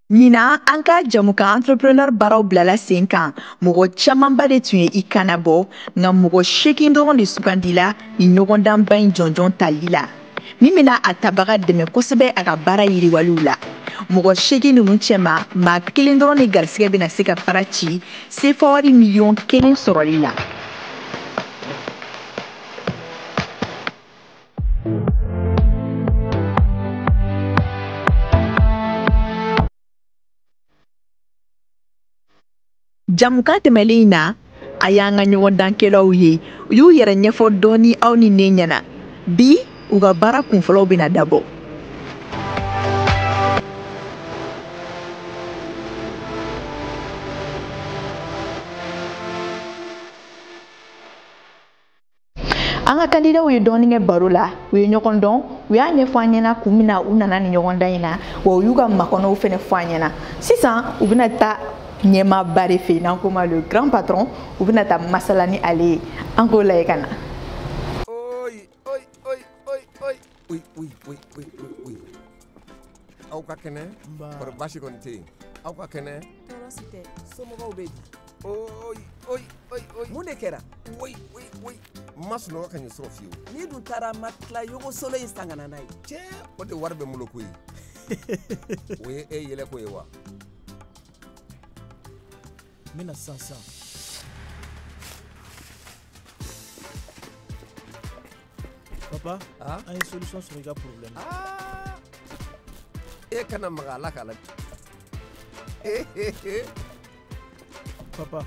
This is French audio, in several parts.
Nina an ka jamu ka entrepreneur baaraw bilala sen kan mɔgɔ camanba de tun ye I kana bɔ nka mɔgɔ 8 dɔrɔn de sugandila ni ɲɔgɔndanba in jɔnjɔn tali la min bɛna a tabaga dɛmɛ kosɛbɛ a ka baara yiriwaliw la mɔgɔ 8 ninnu cɛma maa 1 dɔrɔn de garisɛgɛ bɛna se ka fara ci CFA miliyɔn 1 sɔrɔli la. Jamukan tɛmɛlen in na a y'an ka ɲɔgɔndankɛlaw ye u y'u yɛrɛ ɲɛfɔ dɔɔni aw ni ne ɲɛna bi u ka baara kunfɔlɔw bɛna dabɔ. An ka kandidaw ye dɔɔni kɛ baro la u ye ɲɔgɔn dɔn u y'a ɲɛfɔ an ɲɛna kun min na u nana ni ɲɔgɔndan in na wa u y'u ka makɔnɔw fɛnɛ fɔ an ɲɛna sisan u bɛna taa ɲɛmaaba de fɛ yen n'an ko ma le grand patron u bɛna taa masala ni ale ye an k'o lajɛ ka na. Aw ka kɛnɛ bari basi kɔni tɛ yen aw ka kɛnɛ tɔɔrɔ si tɛ somɔgɔw bɛ di mun de kɛra ma sunɔgɔ ka ɲɛ sɔrɔ fiyewu n'i dun taara ma tila yogo solo in san ka na n'a ye cɛ o de wari bɛ n bolo koyi o ye e yɛlɛ ko ye wa n bɛna sisan papa an ye solution sɔrɔ I ka problème e kana maga ala k'a la papa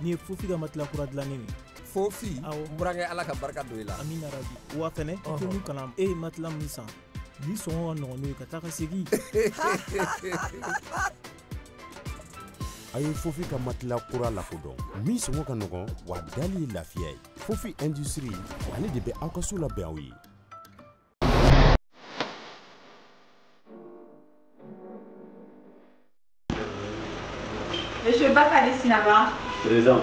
ni ye Fofi ka matila kura dilannen ye Fofi n burankɛ ala ka barika don I la amina rabi wa fɛnɛ I tɛ mun kalan e ye matila min san ni sɔngɔ ka nɔgɔn n'o ye ka taa ka segin a ye Fofi ka matila kura lakodɔn min sɔngɔ ka nɔgɔn wa dali ye lafiya ye Fofi Industrie ale de bɛ aw ka so labɛn aw ye. Monsieur Bakari Sinaba. Présent.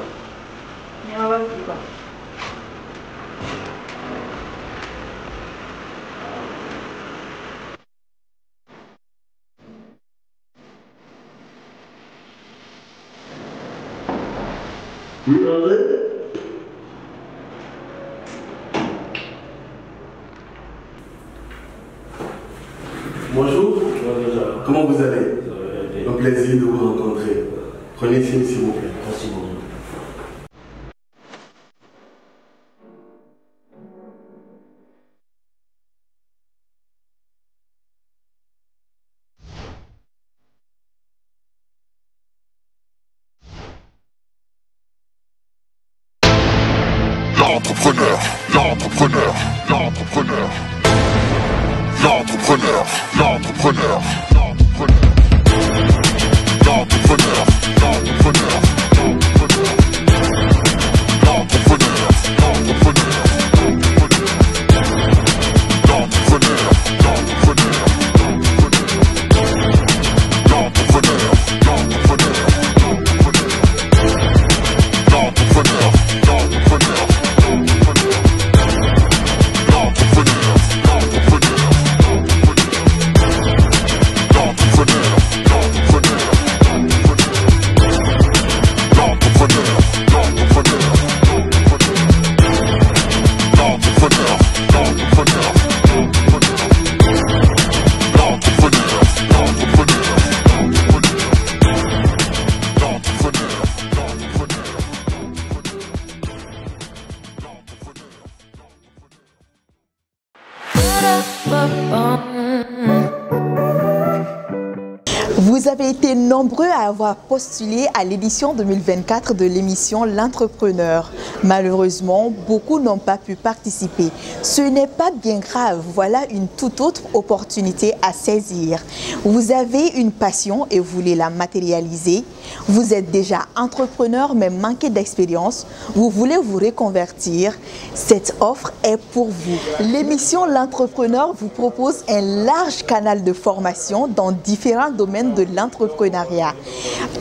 Bonjour. Comment vous allez? Un plaisir de vous rencontrer. Prenez signe s'il vous plaît. Merci beaucoup. L'entrepreneur, l'entrepreneur, l'entrepreneur, l'entrepreneur, l'entrepreneur, l'entrepreneur, l'entrepreneur, l'entrepreneur, l'entrepreneur, Vous avez été nombreux à avoir postulé à l'édition 2024 de l'émission L'Entrepreneur. Malheureusement, beaucoup n'ont pas pu participer. Ce n'est pas bien grave, voilà une toute autre opportunité à saisir. Vous avez une passion et vous voulez la matérialiser. Vous êtes déjà entrepreneur mais manquez d'expérience. Vous voulez vous reconvertir. Cette offre est pour vous. L'émission L'Entrepreneur vous propose un large canal de formation dans différents domaines de l'entrepreneuriat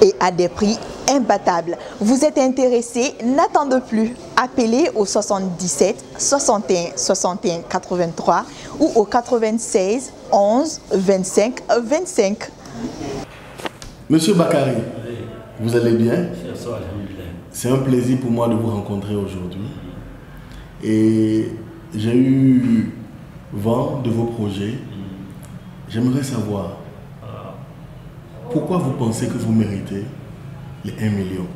et à des prix imbattables. Vous êtes intéressé? N'attendez plus. Appelez au 77 61 61 83 ou au 96 11 25 25. Monsieur Bakary, Oui. vous allez bien? C'est ça, alhamdoulilah. C'est un plaisir pour moi de vous rencontrer aujourd'hui. Et j'ai eu vent de vos projets. J'aimerais savoir pourquoi vous pensez que vous méritez les 1 million.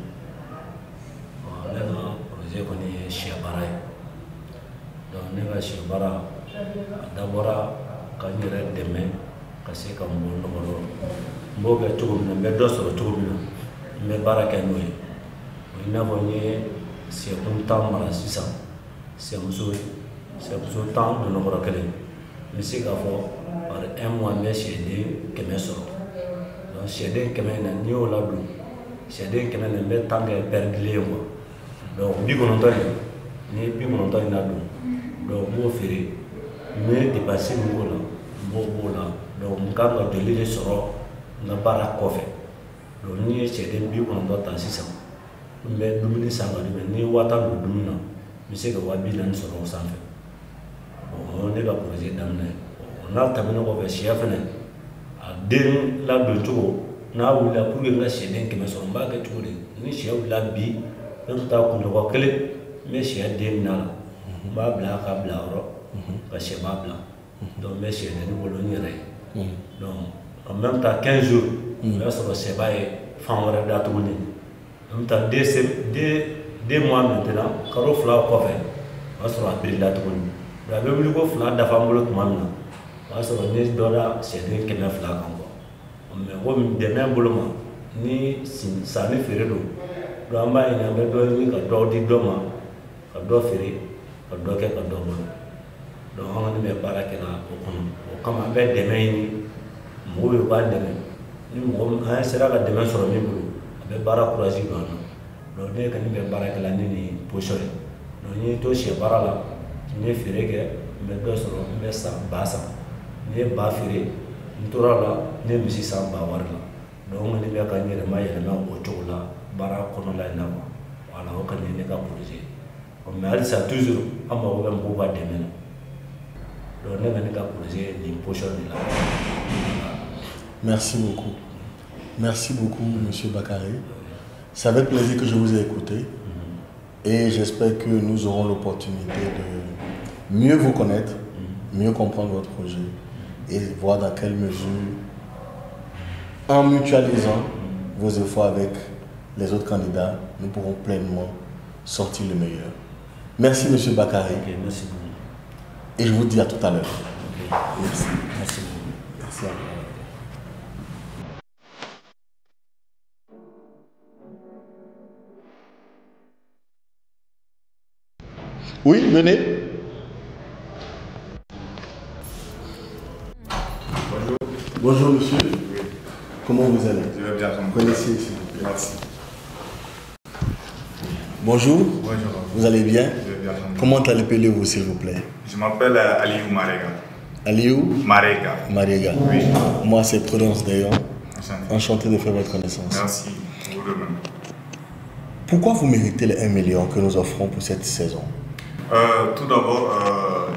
Ne ka projet kɔni ye sɛ baara ye. Donc ne ka sɛ baara a dabɔra ka n yɛrɛ dɛmɛ ka se ka n bɔ nɔgɔ la. N b'o kɛ cogo min na, n bɛ dɔ sɔrɔ cogo min na, n bɛ baara kɛ n'o ye. O ye i n'a fɔ n ye sɛkun 10 mara sisan, sɛmuso 10 don nɔgɔrɔ kelen. N bɛ se k'a fɔ par un mois n bɛ sɛden 100 sɔrɔ. Donc sɛden 100 na n'i y'o ladon, sɛden 100 na n bɛ temps kɛ perdilen ye quoi. Donc 90 in, n'i ye 90 in ladon, donc n b'o feere, n bɛ dépense min k'o la, n b'o la. Donc n kan ka joli de sɔrɔ n ka baara kɔfɛ. Donc n'i ye sɛden 90 ta sisan, n bɛ dumuni san ka di mɛ n'i ye 1000 don dumuni na, n bɛ se ka 4000 sɔrɔ o sanfɛ. Bon o ye ne ka projet daminɛ ye. N'a tɛmɛnen kɔfɛ sɛ fɛnɛ a den ladon cogo n'a wulila pour que n ka sɛden 100 sɔrɔ n b'a kɛ cogo di? Ni sɛ wulila bi ne bɛ taa kunɲɔgɔn kelen n bɛ sɛ den minɛ a la, n b'a bila ka bila yɔrɔ ka sɛ b'a bila. Donc n bɛ sɛdennin wolo n yɛrɛ ye. Donc en même temps 15 jours o y'a sɔrɔ sɛ b'a ye fan wɛrɛ da tuguni. En même temps 2 mois maintenant kalo 2 kɔfɛ o y'a sɔrɔ a birila tuguni. Donc a bɛ wuli ko 2 dafa n bolo tuma min na o y'a sɔrɔ ne dɔra sɛden 200 kan quoi. Mais komi dɛmɛ n bolo ma ni sanni feere don, donc an b'a ɲini an bɛ dɔ ɲini ka dɔ di dɔ ma ka dɔ feere ka dɔ kɛ ka dɔ bolo. Donc an kɔni bɛ baara kɛ la o kɔnɔ. O kama an bɛ dɛmɛ ɲini mɔgɔw ye u k'an dɛmɛ. Ni mɔgɔ an sera ka dɛmɛ sɔrɔ min bolo a bɛ baara courage don an na. Donc ne kɔni bɛ baara kɛ la ni nin position ye. Donc n ye to sɛ baara la, n ye feere kɛ, n bɛ dɔ sɔrɔ, n bɛ ba san. N ye ba feere, n tora la, n ye misi san ba wari la. Donc n kɔni bɛ ka n yɛrɛ mayɛlɛma o cogo la baara kɔnɔla in na quoi. Voilà o kɔni ye ne ka projet ye. Mais halisa toujours an mago bɛ mɔgɔw ka dɛmɛ na. Donc ne ka ne ka projet ye nin position de la. Merci beaucoup. Merci beaucoup, Monsieur Bakary. C'est avec plaisir que je vous ai écouté. Et j'espère que nous aurons l'opportunité de mieux vous connaître, mieux comprendre votre projet et voir dans quelle mesure, en mutualisant vos efforts avec les autres candidats, nous pourrons pleinement sortir le meilleur. Merci, Monsieur Bakary. Ok, merci beaucoup. Et je vous dis à tout à l'heure. Okay. Merci. Merci beaucoup. Merci à vous. Oui, venez. Bonjour. Bonjour, monsieur. Oui. Comment vous allez? Je vais bien. Connaissez, s'il vous plaît. Merci. Bonjour. Bonjour. Vous allez bien? Je vais bien. Comment appelez-vous, s'il vous plaît? Je m'appelle Aliou Marega. Aliou Marega. Marega. Oui. Moi, c'est Prudence Dayon. Enchanté. Enchanté de faire votre connaissance. Merci. Vous de même. Pourquoi vous méritez les 1 million que nous offrons pour cette saison? Tout d'abord,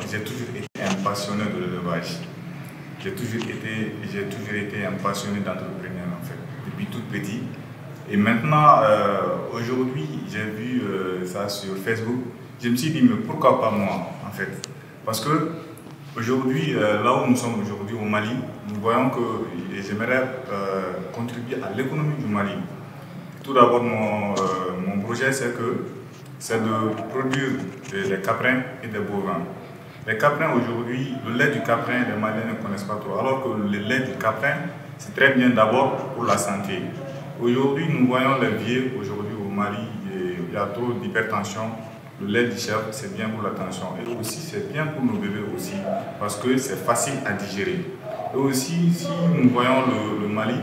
j'ai toujours été un passionné de l'élevage. J'ai toujours été un passionné d'entrepreneuriat en fait, depuis tout petit. Et maintenant, aujourd'hui, j'ai vu ça sur Facebook. Je me suis dit, mais pourquoi pas moi en fait? Parce que aujourd'hui, là où nous sommes aujourd'hui au Mali, nous voyons que j'aimerais contribuer à l'économie du Mali. Tout d'abord, mon projet, c'est de produire des caprins et des bovins. Les caprins aujourd'hui, le lait du caprin, les Maliens ne connaissent pas trop, alors que le lait du caprin, c'est très bien d'abord pour la santé. Aujourd'hui, nous voyons les vieux, aujourd'hui au Mali, il y a trop d'hypertension. Le lait du chèvre, c'est bien pour la tension. Et aussi, c'est bien pour nos bébés aussi, parce que c'est facile à digérer. Et aussi, si nous voyons le Mali,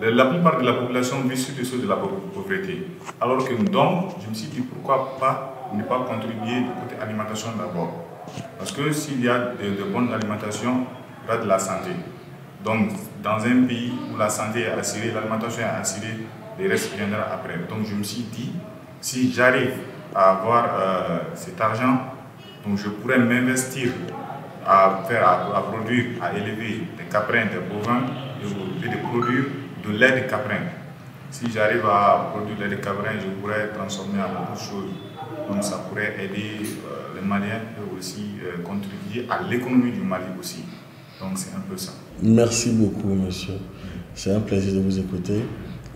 la plupart de la population vit sur les choses de la pauvreté. Alors que donc, je me suis dit pourquoi pas ne pas contribuer du côté alimentation d'abord. Parce que s'il y a de bonnes alimentations, il y a de la santé. Donc, dans un pays où la santé est assurée, l'alimentation est assurée, le reste viendra après. Donc, je me suis dit, si j'arrive à avoir cet argent, donc je pourrais m'investir à produire, à élever des caprins, des bovins et de produire de lait de caprin. Si j'arrive à produire du lait de caprin, je pourrais transformer en beaucoup de choses. Donc ça pourrait aider les Maliens et aussi contribuer à l'économie du Mali aussi. Donc c'est un peu ça. Merci beaucoup, monsieur. C'est un plaisir de vous écouter.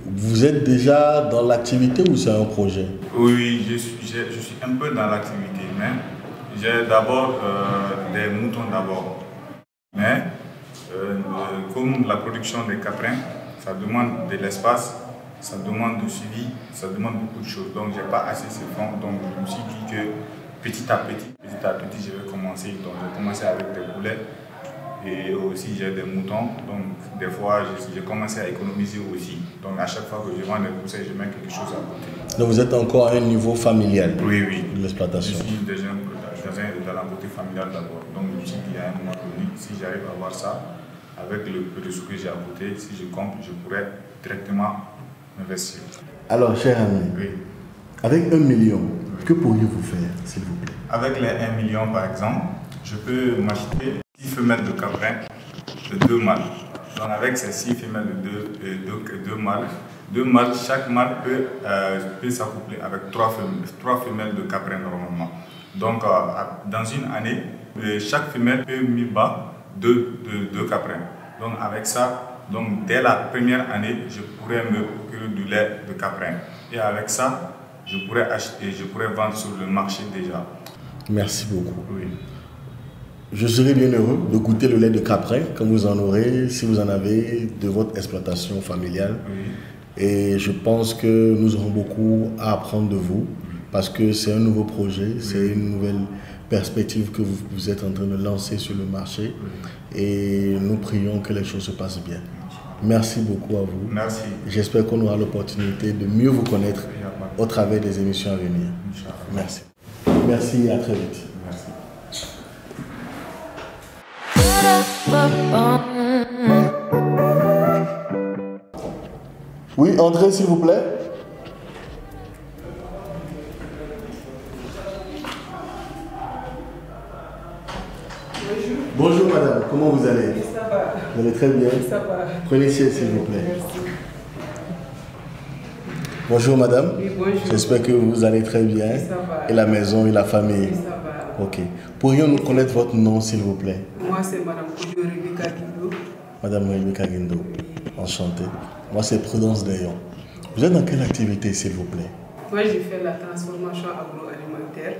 Vous êtes déjà dans l'activité ou c'est un projet? Oui, je suis un peu dans l'activité, mais j'ai d'abord des moutons d'abord. Mais comme la production des caprins, ça demande de l'espace, ça demande du suivi, ça demande beaucoup de choses. Donc je n'ai pas assez ces fonds, donc je me suis dit que petit à petit, je vais commencer. Donc j'ai commencé avec des poulets. Et aussi j'ai des moutons, donc des fois j'ai commencé à économiser aussi. Donc à chaque fois que je vends des poussets, je mets quelque chose à côté. Donc vous êtes encore à un niveau familial? Oui, oui. De l'exploitation? Je suis déjà dans la côté familiale d'abord. Donc je me suis dit à un moment donné, si j'arrive à avoir ça, avec le peu de sous que j'ai à côté, si je compte, je pourrais directement investir. Alors cher ami, oui. Avec 1 million, que pourriez-vous faire s'il vous plaît? Avec les 1 million par exemple, je peux m'acheter 6 femelles de caprin de 2 mâles. Donc avec ces 6 femelles de 2 mâles, chaque mâle peut s'accoupler avec 3 femelles de caprin normalement. Donc dans une année, chaque femelle peut me battre 2 caprins. Donc avec ça, donc dès la première année, je pourrais me procurer du lait de caprin. Et avec ça, je pourrais acheter, je pourrais vendre sur le marché déjà. Merci beaucoup. Oui. Je serais bien heureux de goûter le lait de caprin quand vous en aurez, si vous en avez, de votre exploitation familiale. Oui. Et je pense que nous aurons beaucoup à apprendre de vous parce que c'est un nouveau projet, c'est une nouvelle perspective que vous êtes en train de lancer sur le marché. Oui. Et nous prions que les choses se passent bien. Merci beaucoup à vous. Merci. J'espère qu'on aura l'opportunité de mieux vous connaître au travers des émissions à venir. Merci. Merci et à très vite. Merci. Oui, entrez s'il vous plaît. Bonjour madame, comment vous allez? Ça va. Vous allez très bien? Ça va. Prenez siège s'il vous plaît. Merci. Bonjour madame. Oui, bonjour. J'espère que vous allez très bien. Ça va. Et la maison et la famille? Oui, ça va. Ok. Pourrions-nous connaître votre nom s'il vous plaît? Moi c'est madame Rebecca Guindo. Madame Rebecca Guindo. Oui. Enchantée. Moi c'est Prudence Dayon. Vous êtes dans quelle activité s'il vous plaît? Moi j'ai fait la transformation agroalimentaire.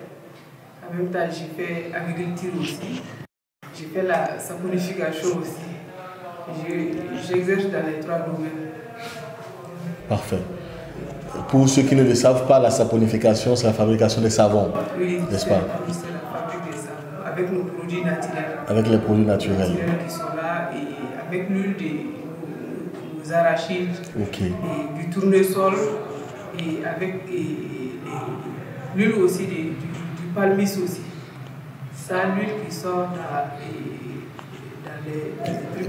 En même temps j'ai fait agriculture aussi. J'ai fait la saponification aussi. J'exerce dans les 3 domaines. Parfait. Pour ceux qui ne le savent pas, la saponification, c'est la fabrication des savons. Oui, n'est-ce pas? Oui, c'est la fabrique des savons, avec nos produits naturels. Avec les produits naturels. Qui sont là, et avec l'huile de nos arachides, okay. Et du tournesol, et avec l'huile aussi du palmis aussi. Ça, l'huile qui sort dans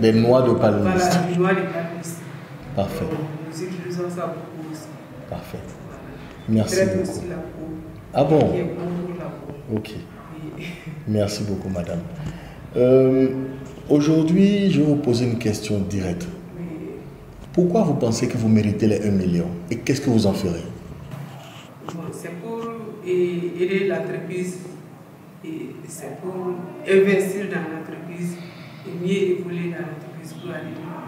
les noix de palmis. Voilà, les noix de palmis. Parfait. Donc, nous utilisons ça beaucoup aussi. Parfait. Merci beaucoup. Aussi la peau. Ah bon? Qui est bon pour la peau. Ok. Oui. Merci beaucoup, madame. Aujourd'hui, je vais vous poser une question directe. Oui. Pourquoi vous pensez que vous méritez les 1 million? Et qu'est-ce que vous en ferez? Bon, c'est pour aider l'entreprise. C'est pour investir dans l'entreprise et mieux évoluer dans l'entreprise pour aller loin.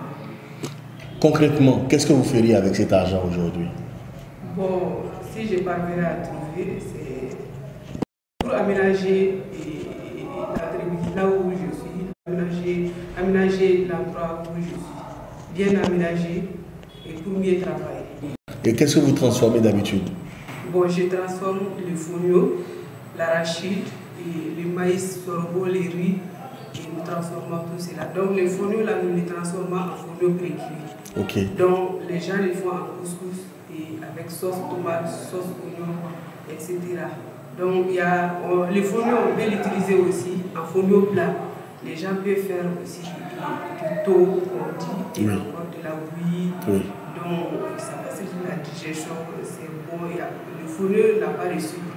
Concrètement, qu'est-ce que vous feriez avec cet argent aujourd'hui? Bon, si je parviens à trouver, c'est pour aménager l'entreprise là où je suis, aménager l'endroit où je suis, bien aménager et pour mieux travailler. Et qu'est-ce que vous transformez d'habitude? Bon, je transforme le fonio, l'arachide, et le maïs, sorgho, les riz, et nous transformons tout cela. Donc les fonio, là, nous les transformons en fonio pré-cuit. Okay. Donc les gens les font en couscous et avec sauce tomate, sauce oignon, etc. Donc il y a les fonio, on peut l'utiliser aussi en fonio plat. Les gens peuvent faire aussi du taux, on dit, et encore de la bouillie. Oui. Donc ça facilite la digestion, c'est bon. Le fonio n'a pas de sucre.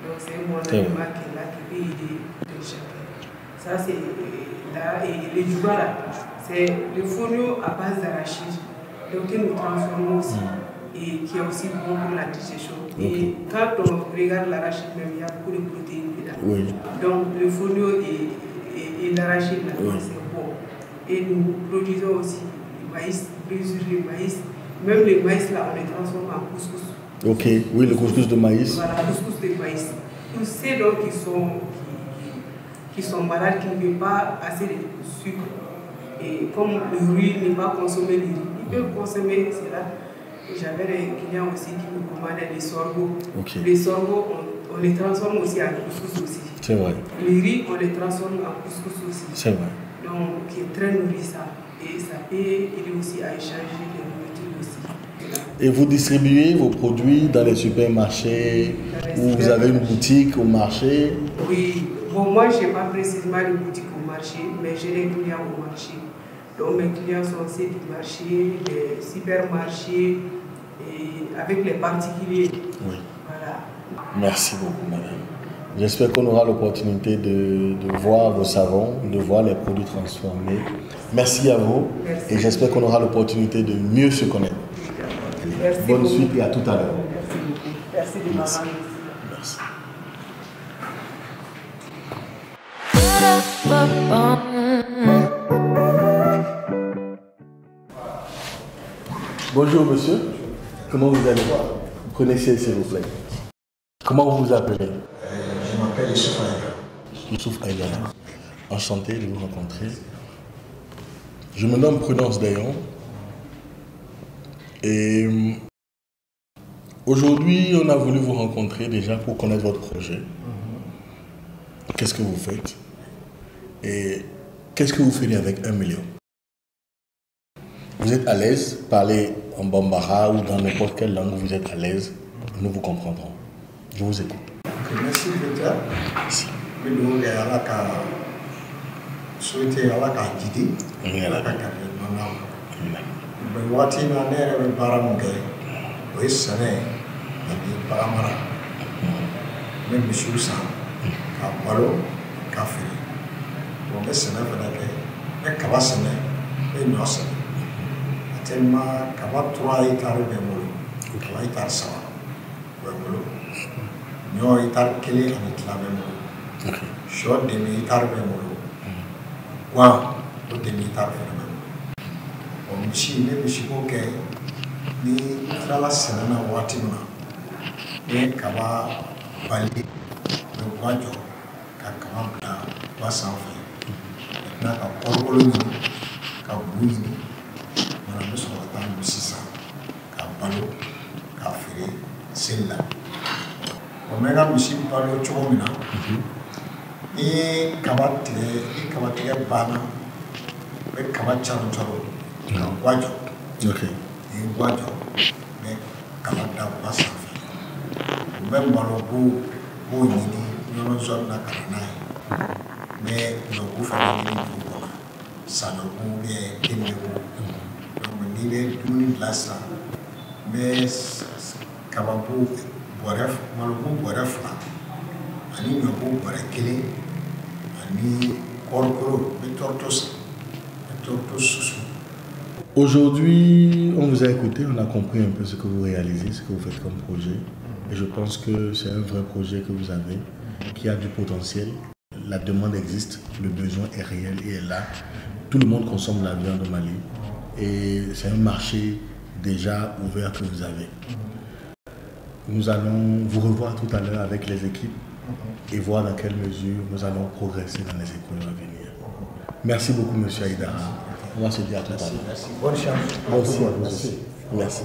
Donc c'est un bon aliment qui est là, qui peut aider les gens. Ça, c'est là. Et les djoubara, c'est le fonio à base d'arachide. Donc, que nous transformons aussi. Et qui est aussi bon pour la digestion. Et quand on regarde l'arachide, même, il y a beaucoup de protéines dedans. Oui. Donc, le fonio et l'arachide, c'est bon. Et nous produisons aussi du maïs, bien sûr, le maïs. Même le maïs, là, on les transforme en couscous. Ok, oui, le couscous de maïs. Voilà, le couscous de maïs. Tous ces donc qui sont malades, qui ne veulent pas assez de sucre. Et comme le riz n'est pas consommé, le riz, ils peuvent consommer cela. J'avais des clients aussi qui me commandaient les sorgho. Okay. Les sorgho, on les transforme aussi en couscous aussi. C'est vrai. Les riz, on les transforme en couscous aussi. C'est vrai. Donc, qui est très nourrissant. Et ça peut aider aussi à échanger les nourritures aussi. Et vous distribuez vos produits dans les supermarchés ou vous avez une boutique au marché? Oui. Bon, moi, je n'ai pas précisément de boutique au marché, mais j'ai des clients au marché. Donc, mes clients sont aussi du marché, des supermarchés, et avec les particuliers. Oui. Voilà. Merci beaucoup, madame. J'espère qu'on aura l'opportunité de voir vos savons, de voir les produits transformés. Merci à vous. Merci. Et j'espère qu'on aura l'opportunité de mieux se connaître. Merci. Bonne suite et à tout à l'heure. Merci beaucoup. Merci de m'avoir. Merci. Bonjour monsieur, comment vous allez? Vous connaissez s'il vous plaît? Comment vous vous appelez? Je m'appelle Youssouf Aïdara. Youssouf Aïdara. Enchanté de vous rencontrer. Je me nomme Prudence Dayon. Et aujourd'hui, on a voulu vous rencontrer déjà pour connaître votre projet. Qu'est-ce que vous faites? Et qu'est-ce que vous faites avec 1 million? Vous êtes à l'aise? Parler en bambara ou dans n'importe quelle langue, vous êtes à l'aise. Nous vous comprendrons. Je vous écoute. Okay, merci Peter. Merci. Je vais souhaiter Allah ka guider. Allah ka garder mon âme. Mais wati na nere be baramuge. Oui, ça n'est pas baramara. Même monsieur ça. Ka balo, ka firi. On va se mettre avec. Mais kaba sene, et non sene. Tellement kaba 3 hectares de molo. 3 hectares ça. Molo. Nous hectares kele avec la même. Short de hectares de molo. Wa, de hectares de molo. On michi ne michi boke ni la sena na wati mona. Ne kaba bali de wajo ka kaba bla wa sanfé. Na ka korolo ni ka buyi ni. Mana muso ta ni sisa ka balo ka fere sella. Omega misi balo chomina. Ni kabate bana be kabacharo charo. Wajo. Okay. Ni wajo me kabata basa. Même balo bo ni no zone na kana. Mais no ku fa ni ko ça no ku bien kenewo. Donc ni le duni lasa. Mais kababu boref malubu boref la. Ani no ku borekele. Ani korkoro be tortos. Tortos. Aujourd'hui, on vous a écouté, on a compris un peu ce que vous réalisez, ce que vous faites comme projet. Et je pense que c'est un vrai projet que vous avez, qui a du potentiel. La demande existe, le besoin est réel et est là. Tout le monde consomme la viande au Mali. Et c'est un marché déjà ouvert que vous avez. Nous allons vous revoir tout à l'heure avec les équipes et voir dans quelle mesure nous allons progresser dans les écoles à venir. Merci beaucoup, M. Aïdara. On va se dire à tout à l'heure. Merci. Bonne chance. Merci à vous aussi. Merci.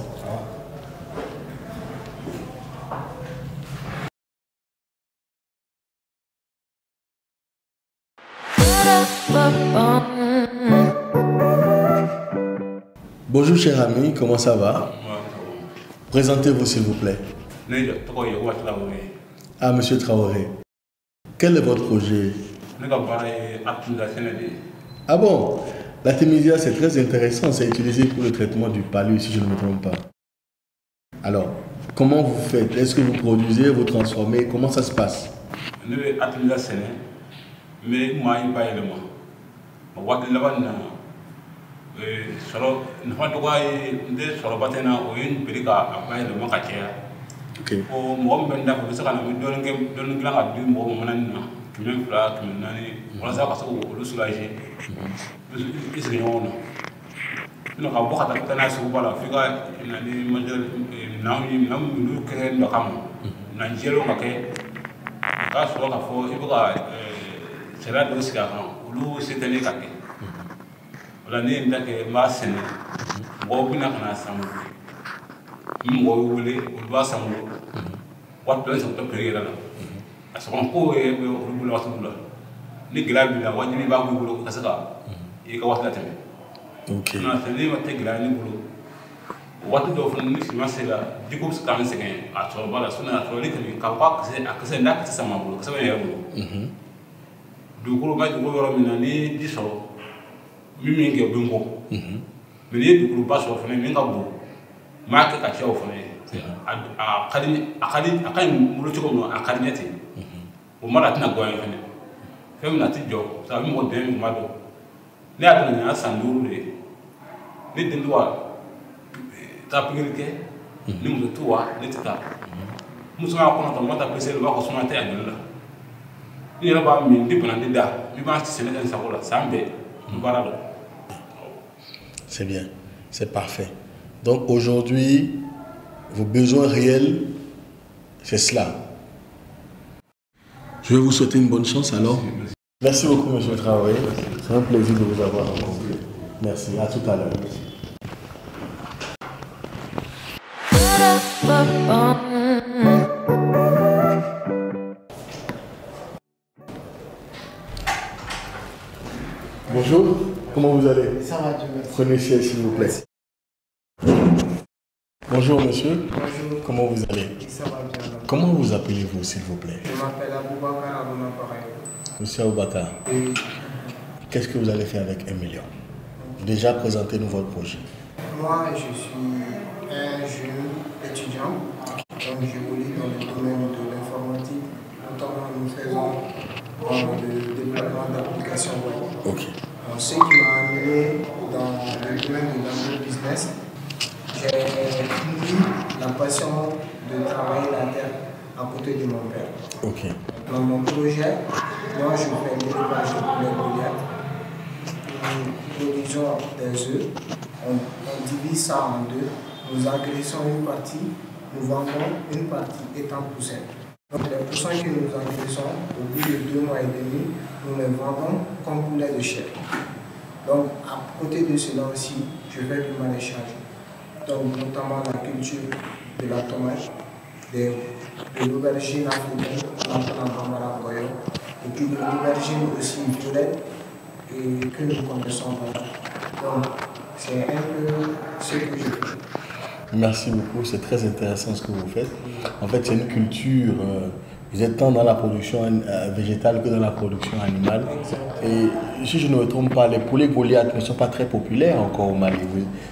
Bonjour cher ami, comment ça va? Présentez-vous s'il vous plaît. Ah, monsieur Traoré. Quel est votre projet? Ah bon? L'artémisia c'est très intéressant, c'est utilisé pour le traitement du palu si je ne me trompe pas. Alors, comment vous faites? Est-ce que vous produisez, vous transformez? Comment ça se passe? mais moi il pas élément wat la ban solo na fa to gay de solo batena o yin birika abay le maka tia o mo ben da ko saka na mi don ngem don ngla ga du mo manan na kimen fla kimen nani wala sa ka so o soulager is réunion no ka bokata ko na su bala fika nani model nam lu kren do kam na jelo ka ke ka so ka fo ibuka sera do sika kan lu setene ka ke wala ni ndake ma sen bo bina kana samu mo wole o ba samu wat do so to periera la aso ko e o bula wasu bula ni glabi la wajini ba ko bula ka saka e ka wata teme ok na tele ma te glani bulu watu do fun ni ma sela diko su kan segen a to bala suna to le kan ka pa ka se nda ka sama bulu ka sama ya bulu du ko ba du ko yoro mina ni diso mimi nge bungo mais ni du ko ba so fune mi nga bu ma ka ka chaw fune a kali mulo to ko no a kali nyati o mara tina go en fune fem na ti jo sa mi mo den ma do ni a tuna sanduru de ni dindwa ta pigirike ni mu tuwa ni tita muso ma kono to mata pese ba ko suma ta anula ni ba mi ndi bana ndida mi ba ci sene en sakola sambe barado. C'est bien, c'est parfait. Donc aujourd'hui, vos besoins réels, c'est cela. Je vais vous souhaiter une bonne chance alors. Merci beaucoup, monsieur Traoré. C'est un plaisir de vous avoir rencontré. Merci, à tout à l'heure. Bonjour, comment vous allez? Ça va, Dieu merci. Prenez siège s'il vous plaît. Bonjour monsieur. Bonjour. Comment vous allez? Ça va bien. Comment vous appelez-vous s'il vous plaît? Je m'appelle Aboubakar Abouna Pareil. Monsieur Aboubakar, Oui. qu'est-ce que vous allez faire avec 1 million? Déjà, présentez-nous votre projet. Moi, je suis un jeune étudiant. Donc, j'évolue dans le domaine de l'informatique. Notamment, nous faisons le développement d'applications web. Ok. Donc, ce qui m'a amené dans le domaine de l'agro-business, j'ai pris la passion de travailler la terre à côté de mon père. Ok. Dans mon projet, moi je fais l'élevage de poulets Goliath. Nous produisons des œufs, on divise ça en deux, nous agressons une partie, nous vendons une partie étant poussins. Donc les poussins que nous agressons, au bout de 2 mois et demi, nous les vendons comme poulets de chair. Donc à côté de cela aussi, je fais du maraîchage. Donc notamment la culture de la tomate, de l'aubergine africaine, et puis de l'aubergine aussi violette et que nous connaissons pas. Donc c'est un peu ce que je fais. Merci beaucoup, c'est très intéressant ce que vous faites. En fait, c'est une culture, vous êtes tant dans la production végétale que dans la production animale. Et si je ne me trompe pas, les poulets Goliath ne sont pas très populaires encore au Mali.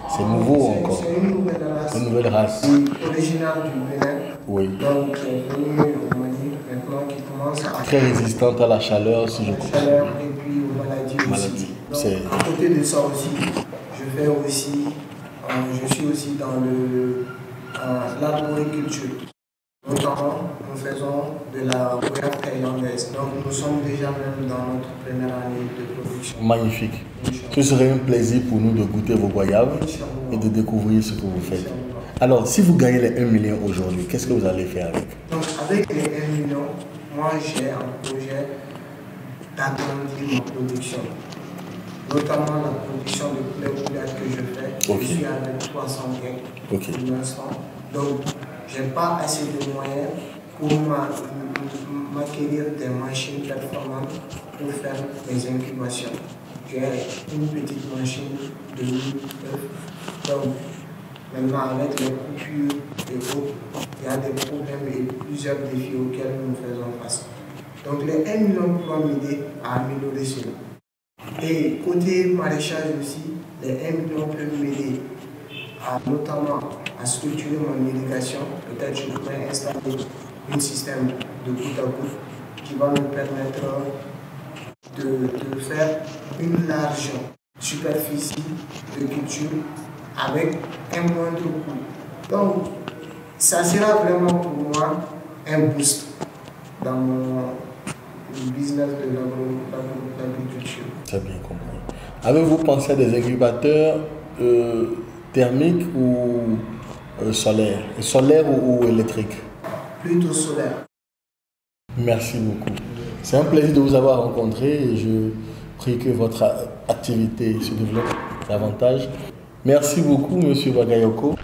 C'est nouveau encore. C'est une nouvelle race. Une nouvelle race. Originaire du Bénin. Oui. Donc qui est venue au Mali maintenant, qui commence à... Très résistante à la chaleur, si je comprends. Chaleur et puis aux maladies aussi. Donc, à côté de ça aussi, je fais aussi... je suis aussi dans l'arboriculture. Notamment, nous faisons de la goyave thaïlandaise. Donc, nous sommes déjà même dans notre première année de production. Magnifique. Ce serait un plaisir pour nous de goûter vos goyaves et de découvrir ce que vous faites. Alors, si vous gagnez les 1 million aujourd'hui, qu'est-ce que vous allez faire avec? Donc, avec les 1 million, moi j'ai un projet d'agrandir ma production. Notamment la production de poulet Goliath que je fais. Okay. Je suis avec 300 gains pour l'instant. Donc, je n'ai pas assez de moyens pour m'acquérir des machines performantes pour faire mes incubations. J'ai une petite machine de 1000 œufs. Donc, maintenant, avec les coupures et autres, il y a des problèmes et plusieurs défis auxquels nous faisons face. Donc, les 1 million pourront m'aider à améliorer cela. Et côté maraîchage aussi, les 1 million peuvent m'aider notamment à structurer mon irrigation. Peut-être je pourrais installer un système de goutte à goutte qui va me permettre de faire une large superficie de culture avec un moindre coût. Donc, ça sera vraiment pour moi un boost dans mon business de l'agriculture. Très bien compris. Avez-vous pensé à des incubateurs thermiques ou solaires? Solaires ou électriques? Plutôt solaire. Merci beaucoup. C'est un plaisir de vous avoir rencontré et je prie que votre activité se développe davantage. Merci beaucoup, Monsieur Bagayoko.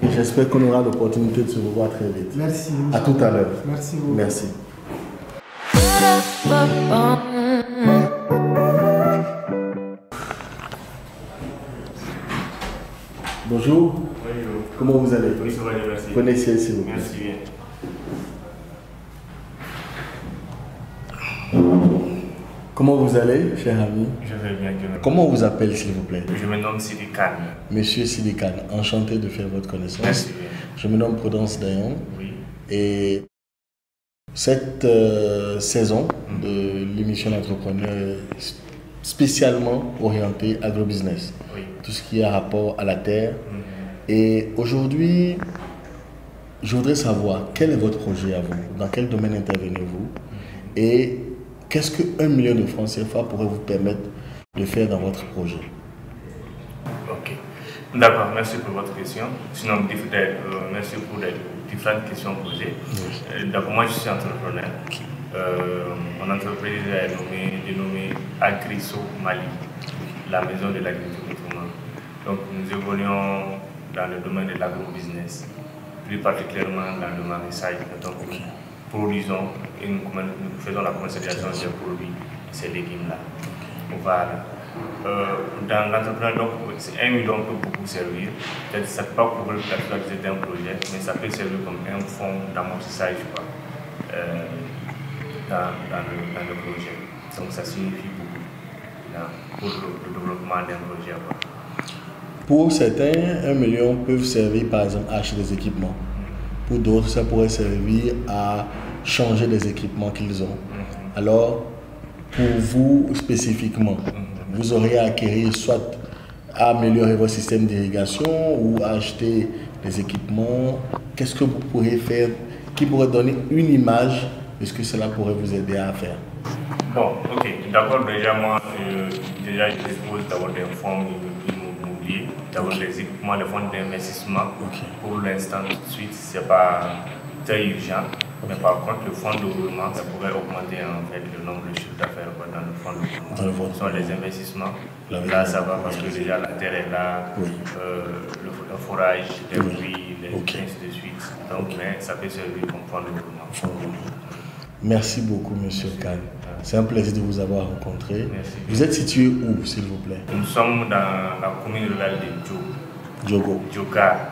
Et j'espère qu'on aura l'opportunité de se revoir très vite. Merci. À tout à l'heure. Merci beaucoup. Merci. Bonjour. Bonjour. Comment vous allez? Oui, ça va bien, merci. Connaissez, s'il vous plaît. Merci bien. Comment vous allez, cher ami? Je vais bien. Comment on vous appelle, s'il vous plaît? Je me nomme Sidi Khan. Monsieur Sidi Khan, enchanté de faire votre connaissance. Merci bien. Je me nomme Prudence Dayon. Oui. Et cette saison de l'émission L'Entrepreneur est spécialement orientée agrobusiness. Oui. Tout ce qui a rapport à la terre. Et aujourd'hui, je voudrais savoir quel est votre projet à vous, dans quel domaine intervenez-vous et qu'est-ce que 1 million de francs CFA pourrait vous permettre de faire dans votre projet? Ok. D'accord, merci pour votre question. Sinon, merci pour les différentes questions posées. Oui. D'abord, moi, je suis entrepreneur. Mon entreprise est dénommée Agriso Mali, la maison de l'agriculture. Donc, nous évoluons dans le domaine de l'agrobusiness, plus particulièrement dans le maraîchage. Donc, nous faisons la commercialisation des produits, ces légumes-là. Voilà. Dans l'entrepreneuriat, donc, 1 million peut beaucoup servir. Peut-être ça ne peut pas couvrir la totalité d'un projet, mais ça peut servir comme un fonds d'amortissage dans le projet. Donc, ça signifie beaucoup pour le développement d'un projet. Pour certains, 1 million peuvent servir par exemple à acheter des équipements. Pour d'autres, ça pourrait servir à changer les équipements qu'ils ont. Alors, pour vous spécifiquement, vous aurez à acquérir soit à améliorer votre système d'irrigation ou à acheter des équipements. Qu'est-ce que vous pourrez faire qui pourrait donner une image de ce que cela pourrait vous aider à faire? Bon, ok. D'abord, déjà, moi, je dispose d'avoir des fonds immobiliers, d'avoir les équipements, les fonds d'investissement. Pour l'instant, tout de suite, ce n'est pas très urgent. Mais par contre, le fonds de roulement, ça pourrait augmenter en fait le nombre de chiffres d'affaires dans le fonds de roulement. Ce sont les investissements. Là, ça va parce que déjà la terre est là, le forage, les fruits, ainsi de suite. Donc, ça peut servir comme fonds de roulement. Merci beaucoup, Monsieur Khan. C'est un plaisir de vous avoir rencontré. Merci. Vous êtes situé où, s'il vous plaît? Nous sommes dans la commune rurale de Djogo. Djoka.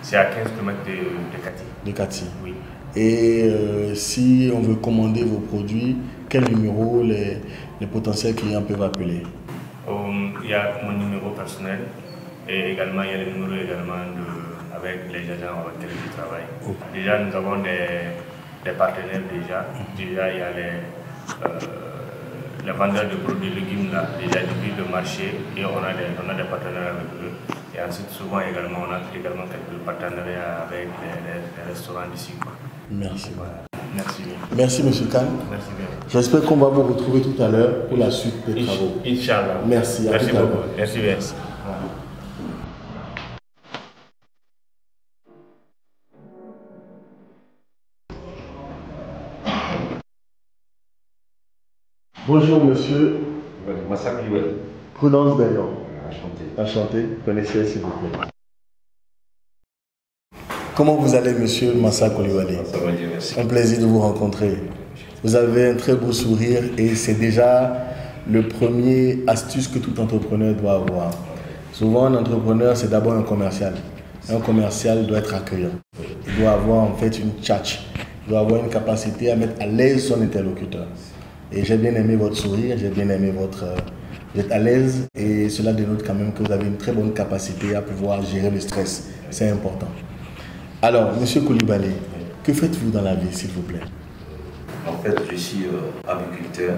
C'est à 15 km de Kati. De Kati. Oui. Et si on veut commander vos produits, quel numéro les potentiels clients peuvent appeler? Il y a mon numéro personnel et également il y a le numéro avec les agents avec lesquels je travaille. Déjà, nous avons des partenaires déjà. Déjà, il y a les vendeurs de produits légumes là, déjà depuis le marché et on a des partenaires avec eux. Et ensuite, souvent également, on a également quelques partenariats avec les restaurants d'ici. Merci. Voilà. Merci bien. Merci, Monsieur Khan. Merci bien. J'espère qu'on va vous retrouver tout à l'heure pour la suite des travaux. Inch'Allah. Merci. À Merci tout à beaucoup. l'heure. Merci bien. Bonjour, monsieur. Massa Koulibaly. Prudence Dayon. Enchanté. Enchanté. Connaissez, s'il vous plaît. Comment vous allez, monsieur Massa Koulibaly? Ça va bien, merci. Un plaisir de vous rencontrer. Vous avez un très beau sourire et c'est déjà le premier astuce que tout entrepreneur doit avoir. Souvent, un entrepreneur, c'est d'abord un commercial. Un commercial doit être accueillant. Il doit avoir en fait une tchatch. Il doit avoir une capacité à mettre à l'aise son interlocuteur. Et j'ai bien aimé votre sourire, j'ai bien aimé votre... Vous êtes à l'aise et cela dénote quand même que vous avez une très bonne capacité à pouvoir gérer le stress. C'est important. Alors, monsieur Koulibaly, que faites-vous dans la vie, s'il vous plaît? En fait, je suis agriculteur.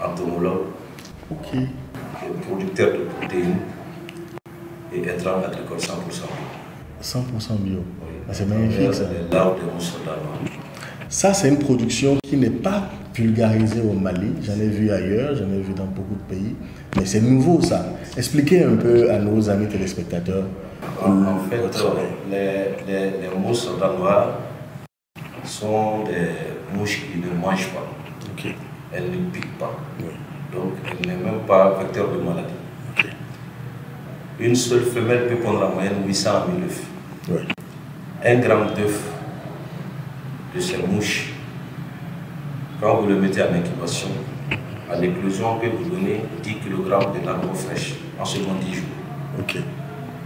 entomologue, producteur de protéines et intrants agricoles 100% bio. 100% bio. C'est magnifique ça. Les larves de mousse soldanois. Ça, c'est une production qui n'est pas vulgarisée au Mali. J'en ai vu ailleurs, j'en ai vu dans beaucoup de pays. Mais c'est nouveau ça. Expliquez un peu à nos amis téléspectateurs. En fait, les mousses soldanois sont des mouches qui ne mangent pas. Elles ne piquent pas. Donc, elles n'est même pas vecteur de maladie. Une seule femelle peut prendre en moyenne 800 à 1000 œufs. 1 gramme d'œuf de ces mouches, quand vous le mettez en incubation, à l'éclosion, peut vous donner 10 kg de larves fraîches en seulement 10 jours.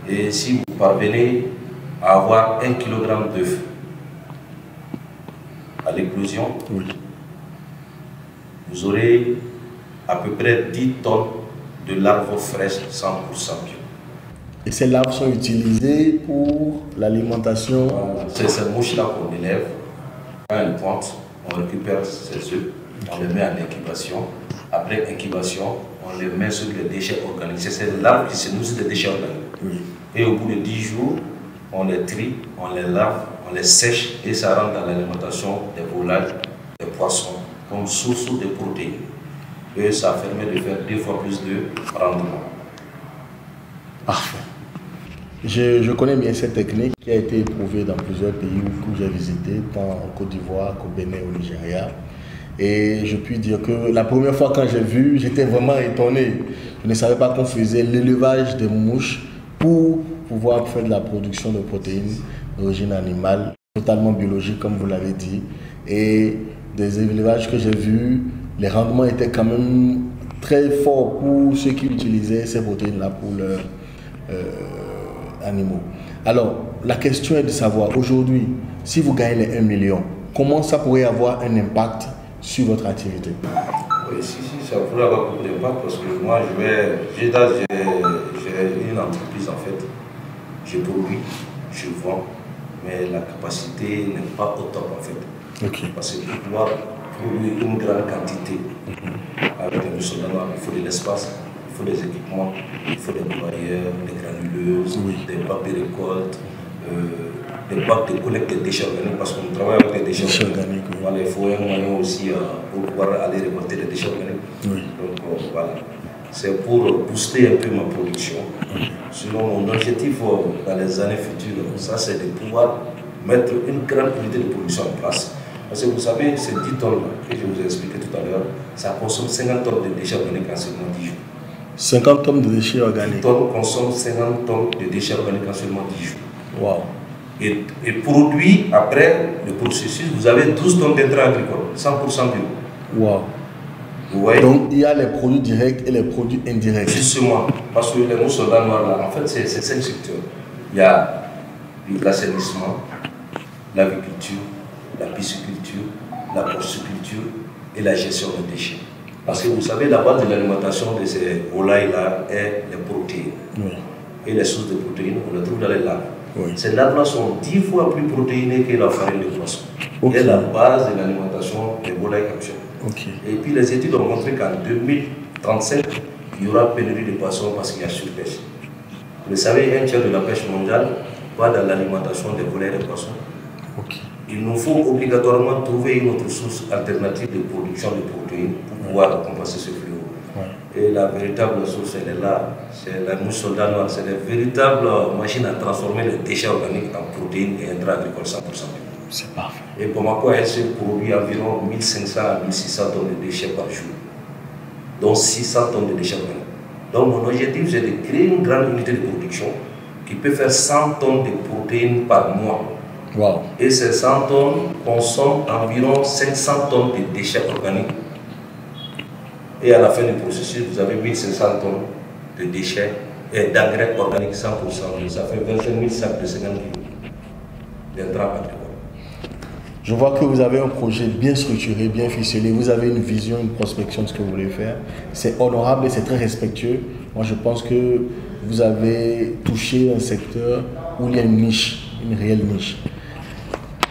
Et si vous parvenez à avoir 1 kg d'œuf à l'éclosion, vous aurez à peu près 10 tonnes de larves fraîches 100% bio. Et ces larves sont utilisées pour l'alimentation. C'est ces mouches-là qu'on élève. Quand elles pointent, on récupère ces œufs, on les met en incubation. Après incubation, on les met sur les déchets organiques. C'est ces larves qui se nourrissent des déchets organiques. Et au bout de 10 jours, on les trie, on les lave, on les sèche et ça rentre dans l'alimentation des volailles, des poissons, comme source de protéines. Et ça permet de faire 2 fois plus de rendement. Parfait. Je connais bien cette technique qui a été éprouvée dans plusieurs pays où j'ai visité, tant en Côte d'Ivoire qu'au Bénin, au Nigeria. Et je puis dire que la première fois quand j'ai vu, j'étais vraiment étonné. Je ne savais pas qu'on faisait l'élevage des mouches pour pouvoir faire de la production de protéines d'origine animale, totalement biologique comme vous l'avez dit. Et des élevages que j'ai vus, les rendements étaient quand même très forts pour ceux qui utilisaient ces protéines-là pour leurs animaux. Alors, la question est de savoir aujourd'hui, si vous gagnez les 1 million, comment ça pourrait avoir un impact sur votre activité? Oui, si, ça pourrait avoir beaucoup d'impact parce que moi, j'ai une entreprise en fait. Je produis, je vends, mais la capacité n'est pas au top en fait. Parce que pour pouvoir produire une grande quantité avec les mousses soldanois, il faut de l'espace, il faut des équipements, il faut des broyeurs, des granuleuses, des bacs de récolte, des bacs de collecte des déchets organiques parce qu'on travaille avec des déchets organiques. Voilà, il faut un moyen aussi pour pouvoir aller récolter des déchets organiques. Donc voilà, c'est pour booster un peu ma production. Sinon, mon objectif dans les années futures, ça c'est de pouvoir mettre une grande unité de production en place. Parce que vous savez, ces 10 tonnes que je vous ai expliqué tout à l'heure, ça consomme 50 tonnes de déchets organiques en seulement 10 jours. 50 tonnes de déchets organiques. 10 tonnes consomment 50 tonnes de déchets organiques en seulement 10 jours. Wow. Et produit, après le processus, vous avez 12 tonnes d'intrants agricoles, 100% bio. Wow. Vous voyez? Donc il y a les produits directs et les produits indirects. Justement, parce que les mousses soldanois là, en fait, c'est 5 secteurs. Il y a l'assainissement, l'aviculture, la pisciculture, la porciculture et la gestion des déchets. Parce que vous savez, la base de l'alimentation de ces volailles-là est les protéines. Et les sources de protéines, on les trouve dans les larves. Ces larves-là sont 10 fois plus protéinées que la farine de poisson. C'est la base de l'alimentation des volailles actuelles. Et puis les études ont montré qu'en 2035, il y aura pénurie de poissons parce qu'il y a surpêche. Vous savez, un tiers de la pêche mondiale va dans l'alimentation des volailles et des poissons. Il nous faut obligatoirement trouver une autre source alternative de production de protéines pour pouvoir compenser ce fléau. Et la véritable source, elle est là. C'est la mouche soldanoise. C'est la véritable machine à transformer les déchets organiques en protéines et intrants agricoles 100%. C'est parfait. Et Bamako, elle se produit environ 1500 à 1600 tonnes de déchets par jour, dont 600 tonnes de déchets organiques. Donc mon objectif, c'est de créer une grande unité de production qui peut faire 100 tonnes de protéines par mois. Wow. Et ces 100 tonnes consomment environ 500 tonnes de déchets organiques. Et à la fin du processus, vous avez 1500 tonnes de déchets et d'engrais organiques 100%. Ça fait 25 000 sacs de 50 kg d'intrants agricoles. Je vois que vous avez un projet bien structuré, bien ficelé. Vous avez une vision, une prospection de ce que vous voulez faire. C'est honorable et c'est très respectueux. Moi, je pense que vous avez touché un secteur où il y a une niche, une réelle niche.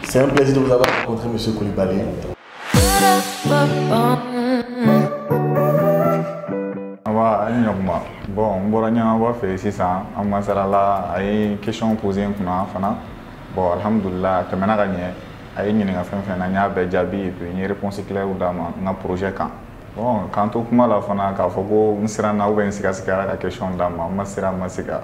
C'est un plaisir de vous avoir rencontré, M. Coulibaly. ɲɔgɔnma bon n bɔra ɲɛnaba fɛ sisan an masarala a ye question posé n kunna fana bon alhamdulillah tɛmɛna ka ɲɛ a ye ɲininka fɛn fɛn na n y'a bɛɛ jaabi et puis n ye réponse claire d'a ma n ka projet kan bon k'an to kuma la fana k'a fɔ ko n siranna ou bien n sigasigara ka question d'a ma n ma siran n ma siga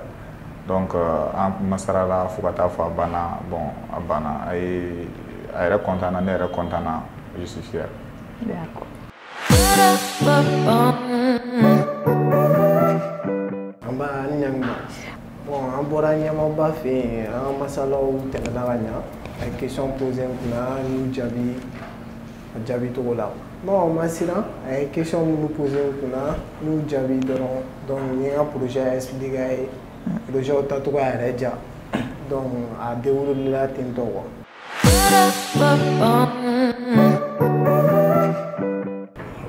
donc an masarala fo ka taa fɔ a banna bon a banna a yɛrɛ content na ne yɛrɛ content na je suis fier. D'accord. Bon, an bɔra ɲɛmaaba fɛ yen an ka masalaw tɛmɛna ka ɲa a ye question posé n kunna n'u jaabi a jaabi cogo la bon n ma siran a ye question minnu posé n kunna n'u jaabi dɔrɔn donc n ye n ka projet expliqué a ye projet tacogo a yɛrɛ diya donc a déroulé la ten tɔ quoi.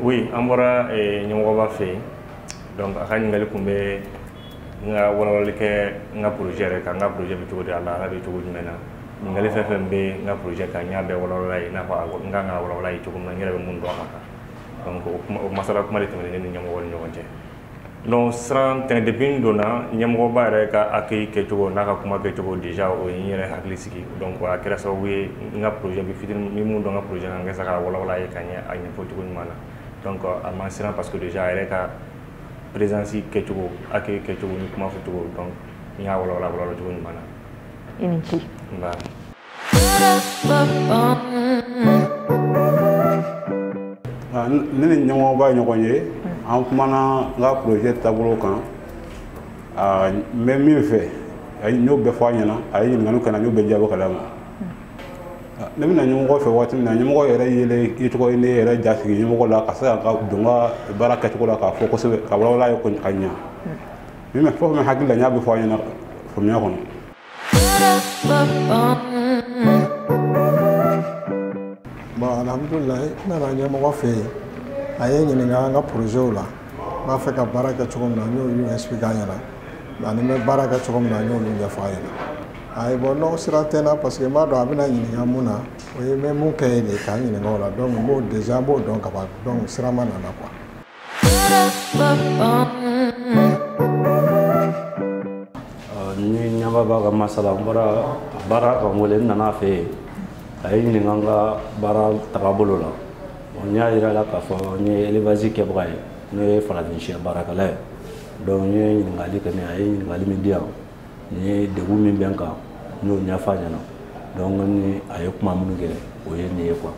Oui, an bɔra ɲɛmɔgɔba fɛ yen donc a ka ɲininkali kun bɛ n ka walawalali kɛ n ka projet yɛrɛ kan n ka projet bɛ cogo di a la a bɛ cogo jumɛn na ɲininkali fɛn fɛn bɛ n ka projet kan n y'a bɛɛ walawala ye i n'a fɔ n kan ka walawala ye cogo min na n yɛrɛ bɛ mun dɔn a kan donc o masala kuma de tɛmɛnen ne ni ɲɛmɔgɔ ni ɲɔgɔn cɛ donc siran tɛ depuis n donna ɲɛmɔgɔba yɛrɛ ka accueil kɛcogo n'a ka kuma kɛcogo déjà o ye n yɛrɛ hakili sigi donc a kɛra sababu ye n ka projet bɛ fitinin min mun dɔn n ka projet kan n ka se ka walawala ye ka ɲɛ a ɲɛfɔ cogo ɲuman na donc a ma siran parce que déjà a yɛrɛ ka présence kɛcogo accueil kɛcogo ni kuma fɔcogo donc n y'a walawala cogo ɲuman na. I ni ce. Nba. Ne ni ɲɛmɔgɔba ye ɲɔgɔn ye an kumana n ka projet taabolo kan n bɛ min fɛ n y'o bɛɛ fɔ a ɲɛna a ye ɲininkaliw kɛ n na n y'o bɛɛ jaabi ka d'a ma ne bɛna ɲɛmɔgɔ fɛ waati min na ɲɛmɔgɔ yɛrɛ ye cogo ye ne yɛrɛ jasigi ɲɛmɔgɔ la ka se ka don n ka baara kɛcogo la k'a fɔ kosɛbɛ ka walawala ye ka ɲa min fɛn o fɛn hakili la n y'a bɛɛ fɔ a ɲɛna faamuya kɔnɔ. Bon, alhamdulillah n nana ɲɛmɔgɔ fɛ yen a ye ɲininka an ka projet la n b'a fɛ ka baara kɛ cogo min na n y'olu expliqué a ɲɛna ani n bɛ baara kɛ cogo min na n y'olu ɲɛfɔ a ɲɛna. Ayi bon non siran tɛ n na parce que n b'a dɔn a bɛna ɲininka mun na o ye n bɛ mun kɛ yen de k'a ɲininka o la donc n b'o déjà n b'o dɔn ka ban donc siran ma nana quoi. Ni ɲɛmɔgɔba ka masala n bɔra baara kan wele n nana fɛ yen a ye ɲininka n ka baara tagabolo la n y'a yira a la k'a fɔ n ye élevage kɛbaga ye n'o ye farafin sɛ baarakɛla ye donc n ye ɲininkali kɛ a ye ɲininkali min di yan n ye degun min bɛ n kan n y'o ɲɛfɔ a ɲɛna donc ni a ye kuma minnu kɛ o ye nin ye quoi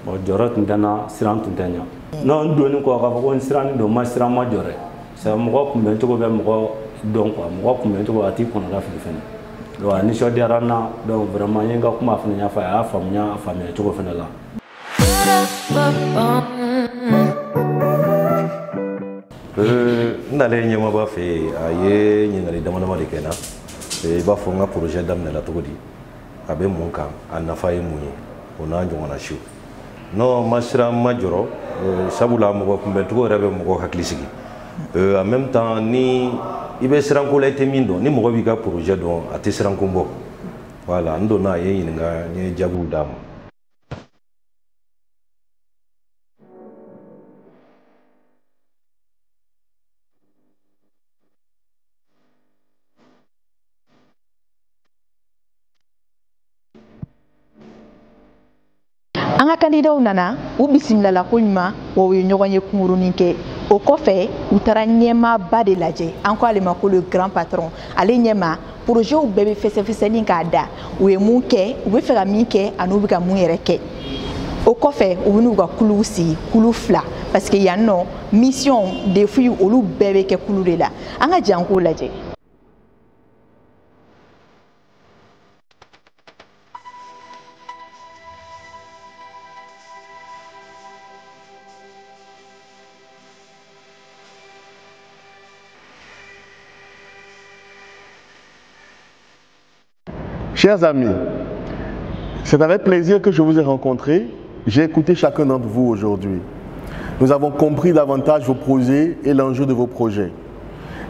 bon jɔyɔrɔ tun tɛ n na siran tun tɛ n ɲɛ non n donni kɔ k'a fɔ ko n sirannen don ma siran ma jɔrɛ c'est mɔgɔ kunbɛn cogo bɛ mɔgɔ dɔn quoi mɔgɔ kunbɛn cogo a t'i kɔnɔ ka fili fɛnɛ donc a nisɔndiyara n na donc vraiment n ye n ka kuma fana ɲɛfɔ a y'a faamuya cogo fɛnɛ la. N nalen ɲɛmaaba fɛ yen a ye ɲininkali dama dama de kɛ n na i b'a fɔ n ka projet daminɛna cogo di a bɛ mun kan a nafa ye mun ye o n'a ɲɔgɔnna siw non ma siran ma jɔrɔ sabula mɔgɔ kunbɛncogo yɛrɛ bɛ mɔgɔ hakili sigi en même temps ni i bɛ siranko la i tɛ min dɔn ni mɔgɔ b'i ka projet dɔn a tɛ siranko bɔ voilà n donna a ye ɲininka n ye jaabiw d'a ma. An ka candidat nana u bisimilala ko ɲuman wa u ye ɲɔgɔn ye kunkurunin kɛ o kɔfɛ u taara ɲɛmaaba de lajɛ an ko ale ma ko le grand patron ale ɲɛma projets bɛɛ bɛ fɛsɛfɛsɛli k'a da u ye mun kɛ u bɛ fɛ ka min kɛ ani u bɛ ka mun yɛrɛ kɛ o kɔfɛ u bɛ n'u ka kuluw sigi kulu 2 parce que yan nɔ mission défi olu bɛɛ bɛ kɛ kulu de la an ka jan k'o lajɛ. Chers amis, c'est avec plaisir que je vous ai rencontrés. J'ai écouté chacun d'entre vous aujourd'hui. Nous avons compris davantage vos projets et l'enjeu de vos projets.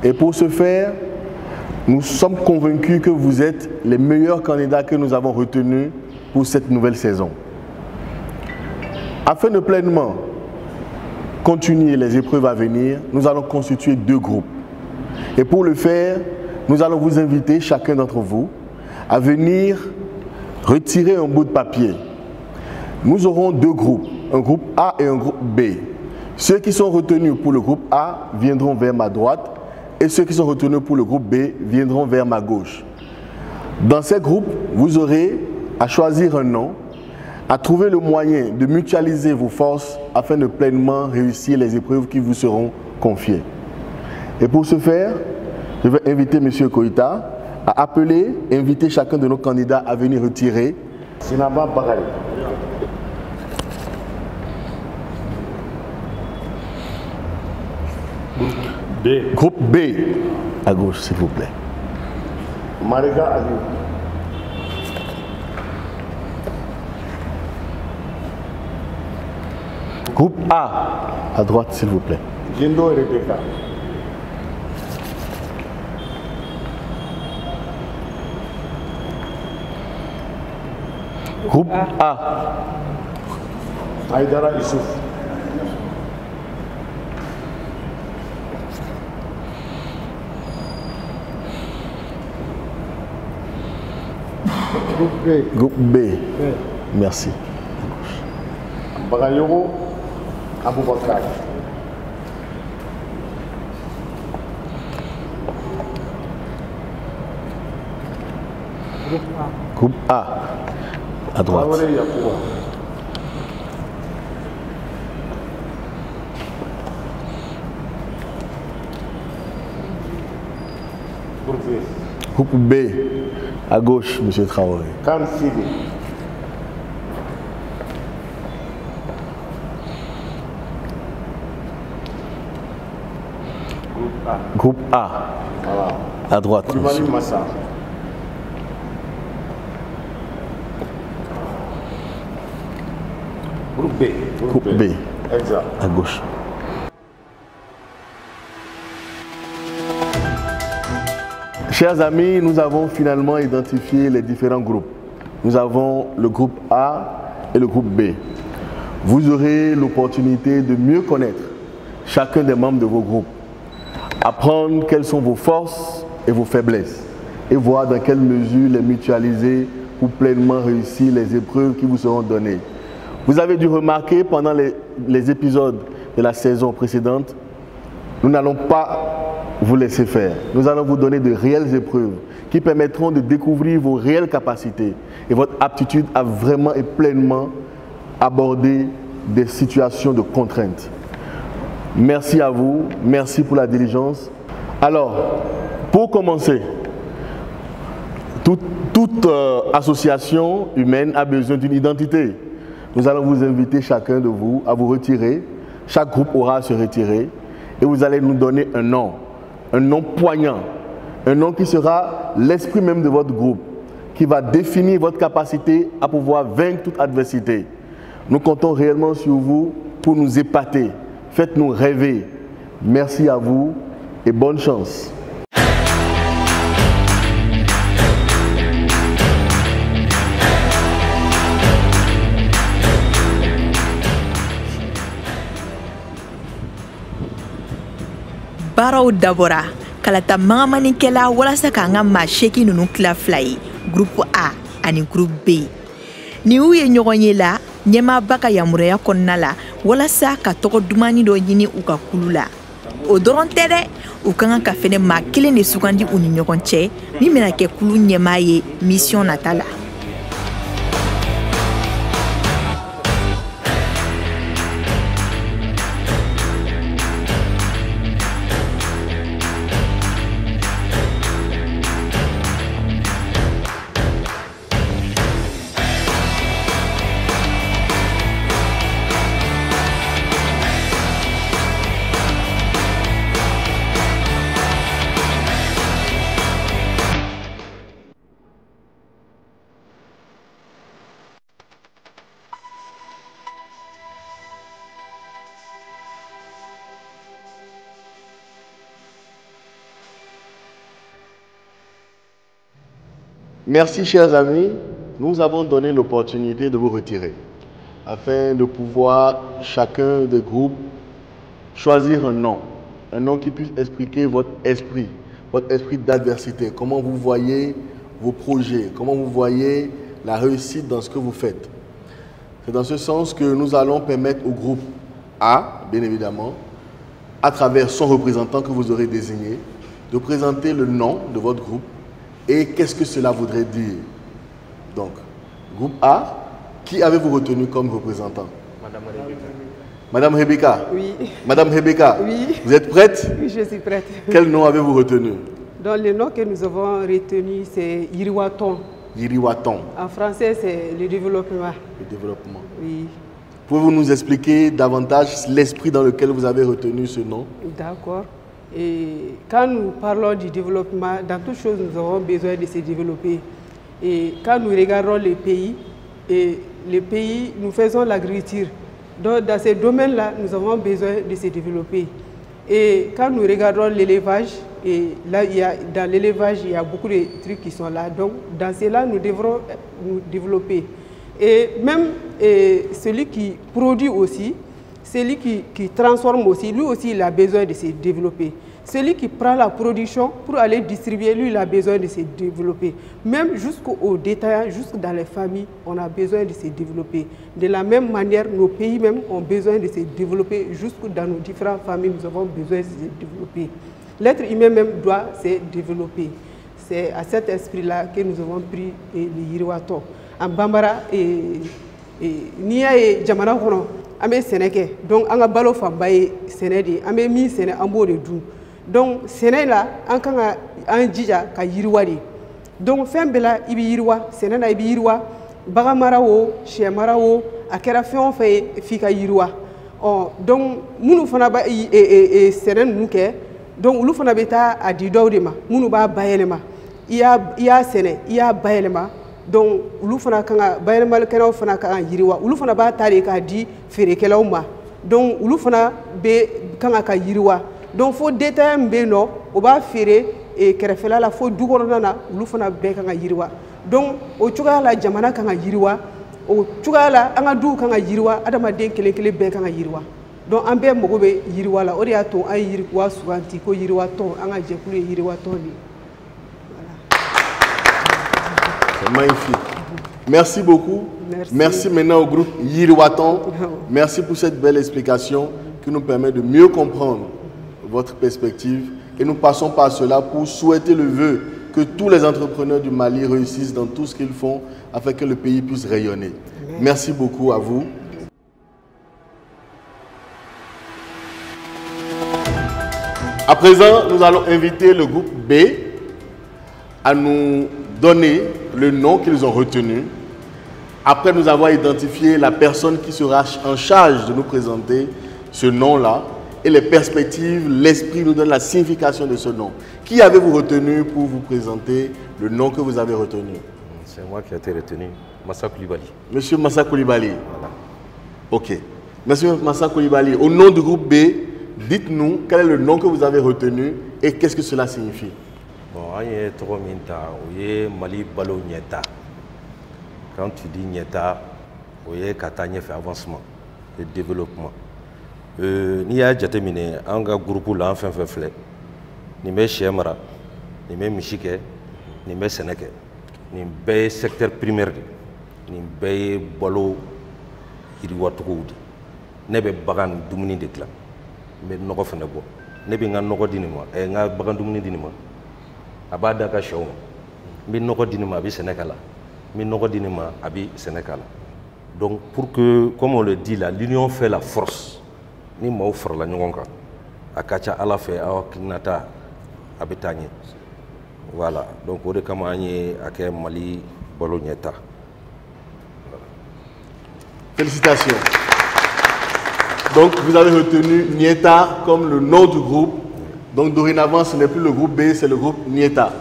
Et pour ce faire, nous sommes convaincus que vous êtes les meilleurs candidats que nous avons retenus pour cette nouvelle saison. Afin de pleinement continuer les épreuves à venir, nous allons constituer 2 groupes. Et pour le faire, nous allons vous inviter, chacun d'entre vous, à venir retirer un bout de papier. Nous aurons 2 groupes, un groupe A et un groupe B. Ceux qui sont retenus pour le groupe A viendront vers ma droite et ceux qui sont retenus pour le groupe B viendront vers ma gauche. Dans ces groupes, vous aurez à choisir un nom, à trouver le moyen de mutualiser vos forces afin de pleinement réussir les épreuves qui vous seront confiées. Et pour ce faire, je vais inviter M. Koïta à appeler et inviter chacun de nos candidats à venir retirer. Sinaba Bakari. B. Groupe B. À gauche, s'il vous plaît. Mariga Agou. Groupe A. À droite, s'il vous plaît. Jindo Rebecca. Groupe A. Aïdara Issouf. Groupe B. Groupe B. Merci. Bagayoro Aboubakar. Groupe A. Groupe A. À droite. Groupe B. Groupe B. À gauche, M. Traoré. Kam Sidi. Groupe A. Groupe A. Voilà. À droite. Koulibaly Massa. Groupe B. Groupe B. Exact. À gauche. Chers amis, nous avons finalement identifié les différents groupes. Nous avons le groupe A et le groupe B. Vous aurez l'opportunité de mieux connaître chacun des membres de vos groupes, apprendre quelles sont vos forces et vos faiblesses et voir dans quelle mesure les mutualiser pour pleinement réussir les épreuves qui vous seront données. Vous avez dû remarquer pendant les épisodes de la saison précédente, nous n'allons pas vous laisser faire. Nous allons vous donner de réelles épreuves qui permettront de découvrir vos réelles capacités et votre aptitude à vraiment et pleinement aborder des situations de contrainte. Merci à vous, merci pour la diligence. Alors, pour commencer, toute association humaine a besoin d'une identité. Nous allons vous inviter chacun de vous à vous retirer. Chaque groupe aura à se retirer et vous allez nous donner un nom poignant, un nom qui sera l'esprit même de votre groupe, qui va définir votre capacité à pouvoir vaincre toute adversité. Nous comptons réellement sur vous pour nous épater. Faites-nous rêver. Merci à vous et bonne chance. Baaraw dabɔra kalata magamanikɛla walasa k'an ka maa 8 ninnu tila 2 ye groupe A ani groupe B. Ni y'u ye ɲɔgɔn ye la ɲɛmaaba ka yamaruya kɔnɔna la walasa ka tɔgɔ dumani dɔ ɲini u ka kulu la. O dɔrɔn tɛ dɛ, u ka kan ka fɛnɛ maa 1 de sugandi u ni ɲɔgɔn cɛ min bɛna kɛ kulu ɲɛmaa ye mission nata la. Merci chers amis, nous avons donné l'opportunité de vous retirer afin de pouvoir chacun des groupes choisir un nom qui puisse expliquer votre esprit d'adversité, comment vous voyez vos projets, comment vous voyez la réussite dans ce que vous faites. C'est dans ce sens que nous allons permettre au groupe A, bien évidemment, à travers son représentant que vous aurez désigné, de présenter le nom de votre groupe et qu'est-ce que cela voudrait dire. Donc, groupe A, qui avez-vous retenu comme représentant? Madame Rebecca. Madame Rebecca? Oui. Madame Rebecca? Oui. Vous êtes prête? Oui, je suis prête. Quel nom avez-vous retenu? Donc, le nom que nous avons retenu, c'est Yiriwaton. Yiriwaton. En français, c'est le développement. Le développement. Oui. Pouvez-vous nous expliquer davantage l'esprit dans lequel vous avez retenu ce nom? D'accord. Et quand nous parlons du développement, dans toutes choses, nous avons besoin de se développer. Et quand nous regardons les pays, nous faisons l'agriculture. Donc, dans ces domaines-là, nous avons besoin de se développer. Et quand nous regardons l'élevage, et là, dans l'élevage, il y a beaucoup de trucs qui sont là. Donc, dans cela, nous devrons nous développer. Et même celui qui produit aussi, celui qui transforme aussi, lui aussi, il a besoin de se développer. Celui qui prend la production pour aller distribuer, lui, il a besoin de se développer. Même jusqu'au détaillant, jusque dans les familles, on a besoin de se développer. De la même manière, nos pays même ont besoin de se développer. Jusque dans nos différentes familles, nous avons besoin de se développer. L'être humain même doit se développer. C'est à cet esprit-là que nous avons pris le Yiriwaton. En Bambara, Nia et Jamana Hono, Amé Sénéké, donc Anga Balo Fambaye Sénédi, Amé Mi Séné Ambo de Dou. Donc Séné là, Ankanga Anjija Ka Yiriwari. Donc Fembela Ibi Yiriwa, Sénéna Ibi Yiriwa, Bagamarao, Chemarao, Akera Fionfe Fika Yiriwa. Donc Mounou Fanaba et Séné Nouke, donc Ulu Fanabeta a Didorima, Mounouba Bayelema, Ia Séné, Ia Bayelema. Donc, ulu fana kanga bayelmal kanaw fana ka yiriwa ulu fana ba tare ka di ferekelaw ma donc ulu fana be kanga ka yiriwa donc fo détail mbe no o ba fere e kerefela la fo dugorona na ulu fana be kanga yiriwa donc o cuga la jamana kanga yiriwa o cuga la anga du kanga yiriwa adama den kele kele be kanga yiriwa donc ambe mogo be yiriwa la o de ato ay yiriwa suganti ko yiriwa to anga je kulu yiriwa to ni. C'est magnifique. Merci beaucoup. Merci maintenant au groupe Yiriwaton. Merci pour cette belle explication qui nous permet de mieux comprendre votre perspective. Et nous passons par cela pour souhaiter le vœu que tous les entrepreneurs du Mali réussissent dans tout ce qu'ils font afin que le pays puisse rayonner. Merci beaucoup à vous. À présent, nous allons inviter le groupe B à nous donner le nom qu'ils ont retenu. Après nous avoir identifié la personne qui sera en charge de nous présenter ce nom-là et les perspectives, l'esprit nous donne la signification de ce nom. Qui avez-vous retenu pour vous présenter le nom que vous avez retenu? C'est moi qui ai été retenu, Massa Koulibaly. Monsieur Massa Koulibaly. Voilà. Ok. Monsieur Massa Koulibaly, au nom du groupe B, dites-nous quel est le nom que vous avez retenu et qu'est-ce que cela signifie? Bon, Mali Balo Nieta. Quand tu dis Nieta, il y a avancement et développement. Ni y a terminé un groupe là, enfin fait. Ni me Chemara, ni me Michike, ni me Sénéké, ni be secteur primaire, ni be Balo Iriwatoudi. Ne be bagan dumuni de clan. Mais noko fene bo. Ne be nga noko dinima, nga bagan dumuni dinima. Abada ka show mi noko dinima abi Sénégal mi noko dinima abi Sénégal. Donc pour que, comme on le dit là, l'union fait la force. Ni ma offre la nyonga akacha ala fait akinata abitanye. Voilà, donc on kamanye ake Mali Bologna. Félicitations. Donc vous avez retenu Nieta comme le nom du groupe. Donc dorénavant, ce n'est plus le groupe B, c'est le groupe Nieta.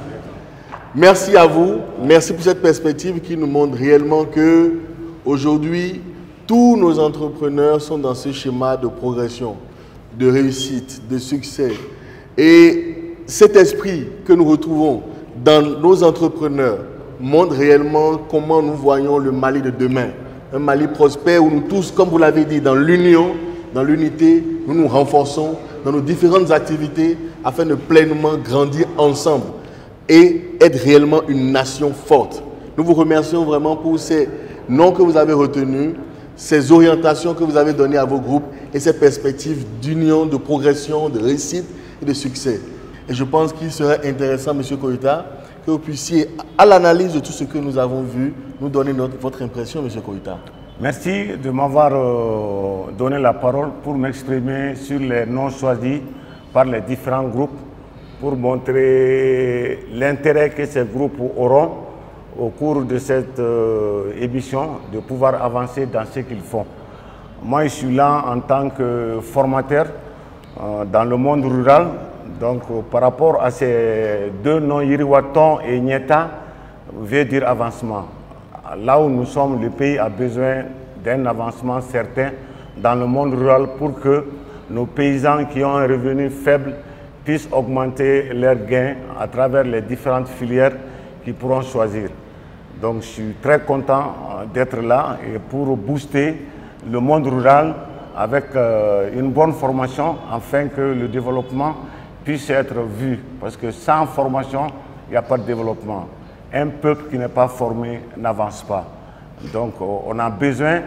Merci à vous, merci pour cette perspective qui nous montre réellement que aujourd'hui, tous nos entrepreneurs sont dans ce schéma de progression, de réussite, de succès. Et cet esprit que nous retrouvons dans nos entrepreneurs montre réellement comment nous voyons le Mali de demain. Un Mali prospère où nous tous, comme vous l'avez dit, dans l'union dans l'unité, nous nous renforçons dans nos différentes activités afin de pleinement grandir ensemble et être réellement une nation forte. Nous vous remercions vraiment pour ces noms que vous avez retenus, ces orientations que vous avez données à vos groupes et ces perspectives d'union, de progression, de réussite et de succès. Et je pense qu'il serait intéressant, M. Koïta, que vous puissiez, à l'analyse de tout ce que nous avons vu, nous donner votre impression, M. Koïta. Merci de m'avoir donné la parole pour m'exprimer sur les noms choisis par les différents groupes pour montrer l'intérêt que ces groupes auront au cours de cette émission de pouvoir avancer dans ce qu'ils font. Moi, je suis là en tant que formateur dans le monde rural. Donc, par rapport à ces deux noms, Yiriwaton et Nieta, veut dire avancement. Là où nous sommes, le pays a besoin d'un avancement certain dans le monde rural pour que nos paysans qui ont un revenu faible puissent augmenter leurs gains à travers les différentes filières qu'ils pourront choisir. Donc je suis très content d'être là et pour booster le monde rural avec une bonne formation afin que le développement puisse être vu. Parce que sans formation, il n'y a pas de développement. Un peuple qui n'est pas formé n'avance pas. Donc on a besoin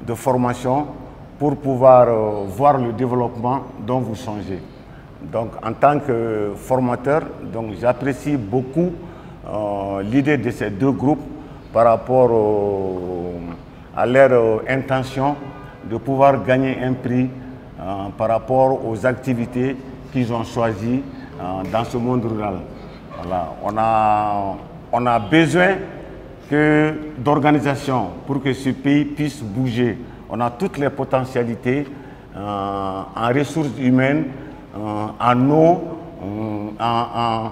de formation pour pouvoir voir le développement dont vous songez. Donc en tant que formateur, j'apprécie beaucoup l'idée de ces deux groupes par rapport à leur intention de pouvoir gagner un prix par rapport aux activités qu'ils ont choisies dans ce monde rural. Voilà. On a besoin d'organisation pour que ce pays puisse bouger. On a toutes les potentialités en ressources humaines, en eau, en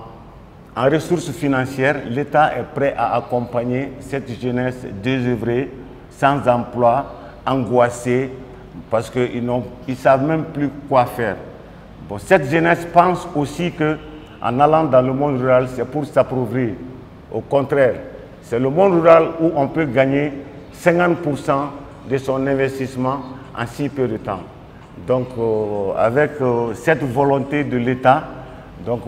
ressources financières. L'État est prêt à accompagner cette jeunesse désœuvrée, sans emploi, angoissée, parce qu'ils ne savent même plus quoi faire. Bon, cette jeunesse pense aussi qu'en allant dans le monde rural, c'est pour s'appauvrir. Au contraire, c'est le monde rural où on peut gagner 50% de son investissement en si peu de temps. Donc, avec cette volonté de l'État,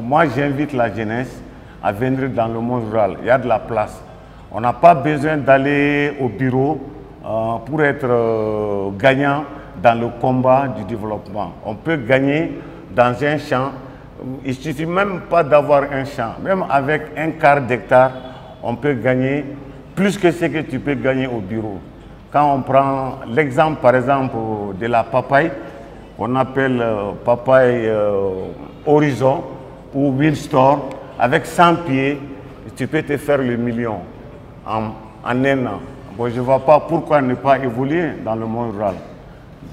moi j'invite la jeunesse à venir dans le monde rural. Il y a de la place. On n'a pas besoin d'aller au bureau pour être gagnant dans le combat du développement. On peut gagner dans un champ. Il ne suffit même pas d'avoir un champ. Même avec un quart d'hectare, on peut gagner plus que ce que tu peux gagner au bureau. Quand on prend l'exemple, par exemple, de la papaye, qu'on appelle papaye Horizon ou Winstore, avec 100 pieds, tu peux te faire le million en un an. Bon, je ne vois pas pourquoi ne pas évoluer dans le monde rural.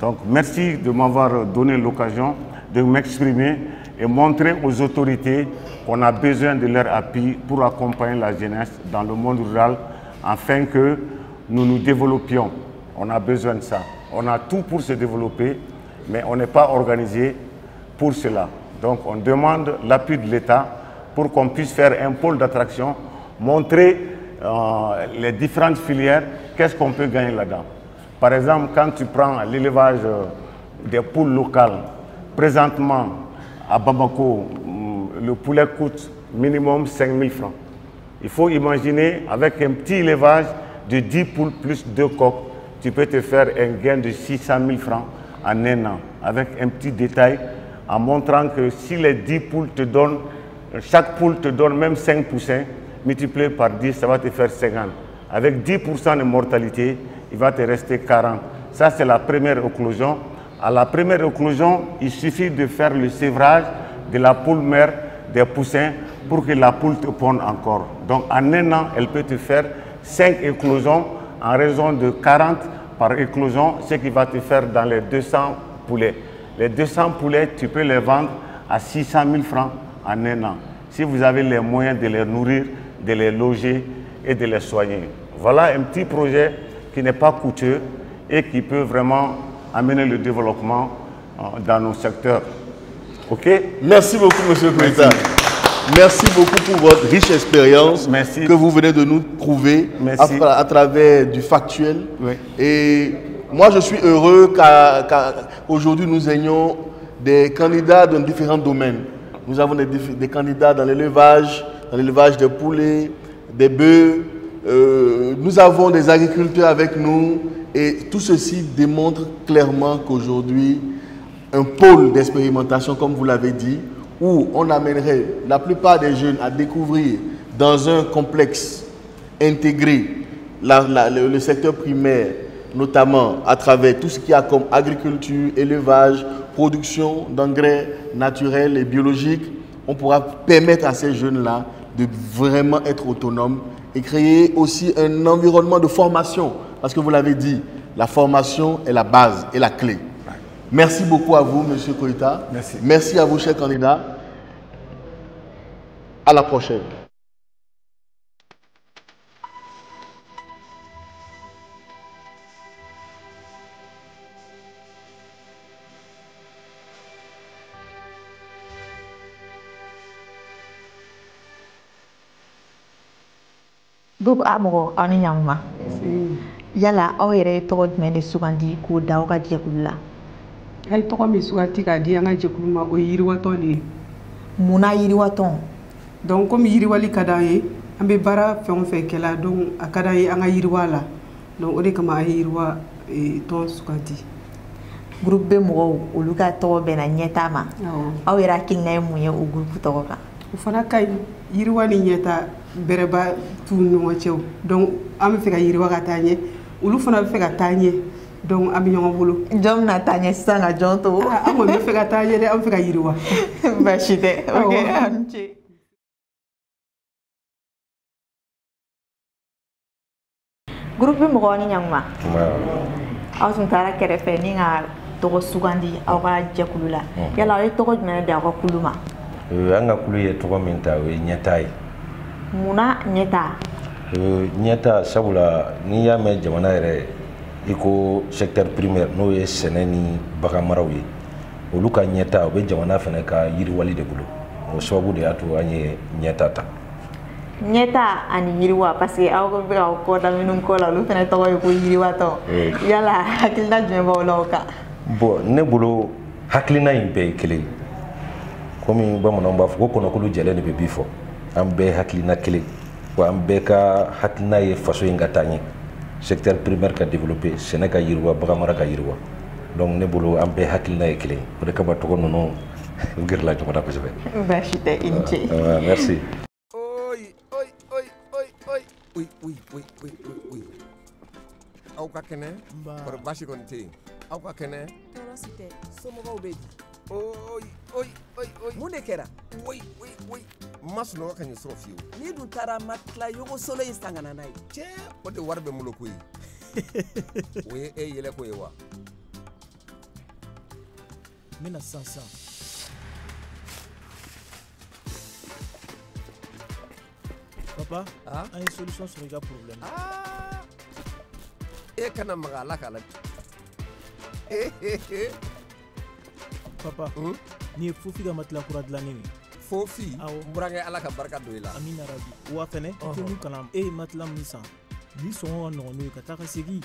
Donc, merci de m'avoir donné l'occasion de m'exprimer et montrer aux autorités qu'on a besoin de leur appui pour accompagner la jeunesse dans le monde rural afin que nous nous développions. On a besoin de ça. On a tout pour se développer, mais on n'est pas organisé pour cela. Donc on demande l'appui de l'État pour qu'on puisse faire un pôle d'attraction, montrer les différentes filières, qu'est-ce qu'on peut gagner là-dedans. Par exemple, quand tu prends l'élevage des poules locales, présentement, à Bamako, le poulet coûte minimum 5 000 francs. Il faut imaginer, avec un petit élevage de 10 poules plus 2 coqs, tu peux te faire un gain de 600 000 francs en un an, avec un petit détail, en montrant que si les 10 poules te donnent, chaque poule te donne même 5 poussins, multiplié par 10, ça va te faire 50. Avec 10% de mortalité, il va te rester 40. Ça, c'est la première éclosion. À la première éclosion, il suffit de faire le sévrage de la poule mère des poussins pour que la poule te ponde encore. Donc en un an, elle peut te faire 5 éclosions en raison de 40 par éclosion, ce qui va te faire dans les 200 poulets. Les 200 poulets, tu peux les vendre à 600 000 francs en un an, si vous avez les moyens de les nourrir, de les loger et de les soigner. Voilà un petit projet qui n'est pas coûteux et qui peut vraiment amener le développement dans nos secteurs. OK? Merci beaucoup, M. Koïta. Merci beaucoup pour votre riche expérience que vous venez de nous prouver à travers du factuel. Oui. Et moi je suis heureux qu'aujourd'hui nous ayons des candidats dans différents domaines. Nous avons des candidats dans l'élevage des poulets, des bœufs. Nous avons des agriculteurs avec nous et tout ceci démontre clairement qu'aujourd'hui, un pôle d'expérimentation, comme vous l'avez dit, où on amènerait la plupart des jeunes à découvrir dans un complexe intégré le secteur primaire, notamment à travers tout ce qu'il y a comme agriculture, élevage, production d'engrais naturels et biologiques, on pourra permettre à ces jeunes-là de vraiment être autonomes et créer aussi un environnement de formation. Parce que vous l'avez dit, la formation est la base et la clé. Merci beaucoup à vous, M. Koïta. Merci. Merci à vous, chers candidats. À la prochaine. Groupe Amoro, aw ni ɲankuma. Yala aw yɛrɛ ye tɔgɔ jumɛn de sugandi k'o da aw ka jɛkulu la? A ye tɔgɔ min suganti k'a di an ka jɛkulu ma o ye yiriwatɔn de ye. Munna yiriwatɔn? Donc komi yiriwali ka d'an ye an bɛ baara fɛn o fɛn kɛla donc a ka d'an ye an ka yiriwa la donc o de kama a ye yiriwa tɔn suganti. Groupe B mɔgɔw olu ka tɔgɔ bɛnna ɲɛta ma. Aw yɛrɛ hakilina ye mun ye o groupe tɔgɔ kan? O fana ka ɲi yiriwa ni ɲɛta bɛrɛba t'u ni ɲɔgɔn cɛ o donc an bɛ fɛ ka yiriwa ka taa ɲɛ olu fana bɛ fɛ ka taa ɲɛ donc an bɛ ɲɔgɔn bolo. Jɔn bɛna taa ɲɛ sisan ka jɔn to? An kɔni bɛ fɛ ka taa ɲɛ dɛ an bɛ fɛ ka yiriwa. Baasi tɛ. Ok, a ni ce. Groupe mɔgɔw ni ɲankuma. Aw tun taara kɛrɛfɛ ni ka tɔgɔ sugandi aw ka jɛkulu la. Yala aw ye tɔgɔ jumɛn di aw ka kulu ma? An ka kulu ye tɔgɔ min ta o ye ɲɛta ye. Munna ɲɛta? Ɲɛta sabula n'i y'a mɛn jamana yɛrɛ i ko secteur primaire n'o ye sɛnɛ ni bagan maraw ye olu ka ɲɛta o bɛ jamana fana ka yiriwali de bolo o sababu de y'a to an ye ɲɛta ta. Ɲɛta ani yiriwa parce que aw bɛ ka kɔ da minnu kɔ la olu fana tɔgɔ ye ko yiriwatɔ. Yala hakilina jumɛn b'aw la o kan? Bon ne bolo hakilina in bɛɛ ye kelen ye. Komi bamananw b'a fɔ ko kɔnɔkulu jɛlen de bɛ bi fɔ an bɛɛ hakilina kelen wa an bɛɛ ka hakilina ye faso in ka taa ɲɛ secteur primaire ka développer sɛnɛ ka yiriwa bagan mara ka yiriwa donc ne bolo an bɛɛ hakilina ye kelen o de kama tɔgɔ ninnu u gɛrɛla ɲɔgɔn na kosɛbɛ. Baasi tɛ i ni ce. Merci. Aw ka kɛnɛ kɔrɔ baasi kɔni tɛ yen aw ka kɛnɛ tɔɔrɔ si tɛ somɔgɔw bɛ di mun de kɛra n ma sunɔgɔ ka ɲɛ sɔrɔ fiyewu n'i dun taara ma tila yogosolo in san ka na n'a ye cɛ o de wari bɛ n bolo koyi o ye e yɛlɛko ye wa n bɛna sisan papa an ye solution sɔrɔ i ka problème e kana maga ala k'a la papa ni ye fofi ka matila kura dilannen ye fofi n burankɛ ala ka barika don i la amina rabi wa fɛnɛ i tɛ mun kalan e ye matila min san ni sɔngɔ ka nɔgɔn n'o ye ka taa ka segin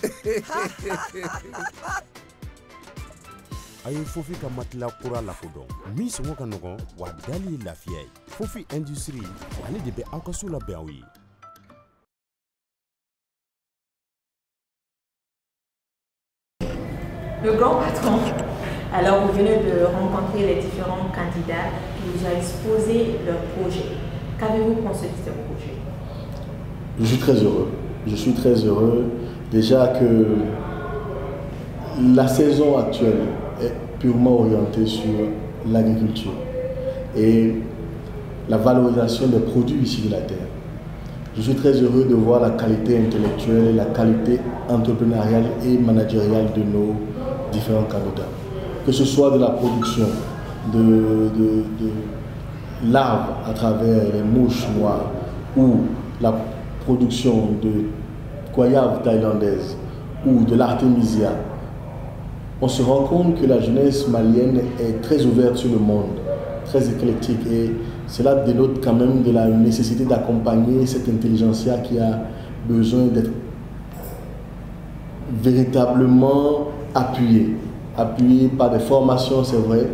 a ye fofi ka matila kura lakodɔn min sɔngɔ ka nɔgɔn wa dali ye lafiya ye fofi industrie ale de bɛ aw ka so labɛn aw ye. Le grand patron, alors vous venez de rencontrer les différents candidats qui vous ont exposé leur projet. Qu'avez-vous pensé de ce projet? Je suis très heureux. Je suis très heureux déjà que la saison actuelle est purement orientée sur l'agriculture et la valorisation des produits issus de la terre. Je suis très heureux de voir la qualité intellectuelle, la qualité entrepreneuriale et managériale de nos différents candidats. Que ce soit de la production de larves à travers les mouches noires ou la production de goyaves thaïlandaises ou de l'artémisia, on se rend compte que la jeunesse malienne est très ouverte sur le monde, très éclectique et cela dénote quand même de la nécessité d'accompagner cette intelligentsia qui a besoin d'être véritablement appuyé par des formations, c'est vrai,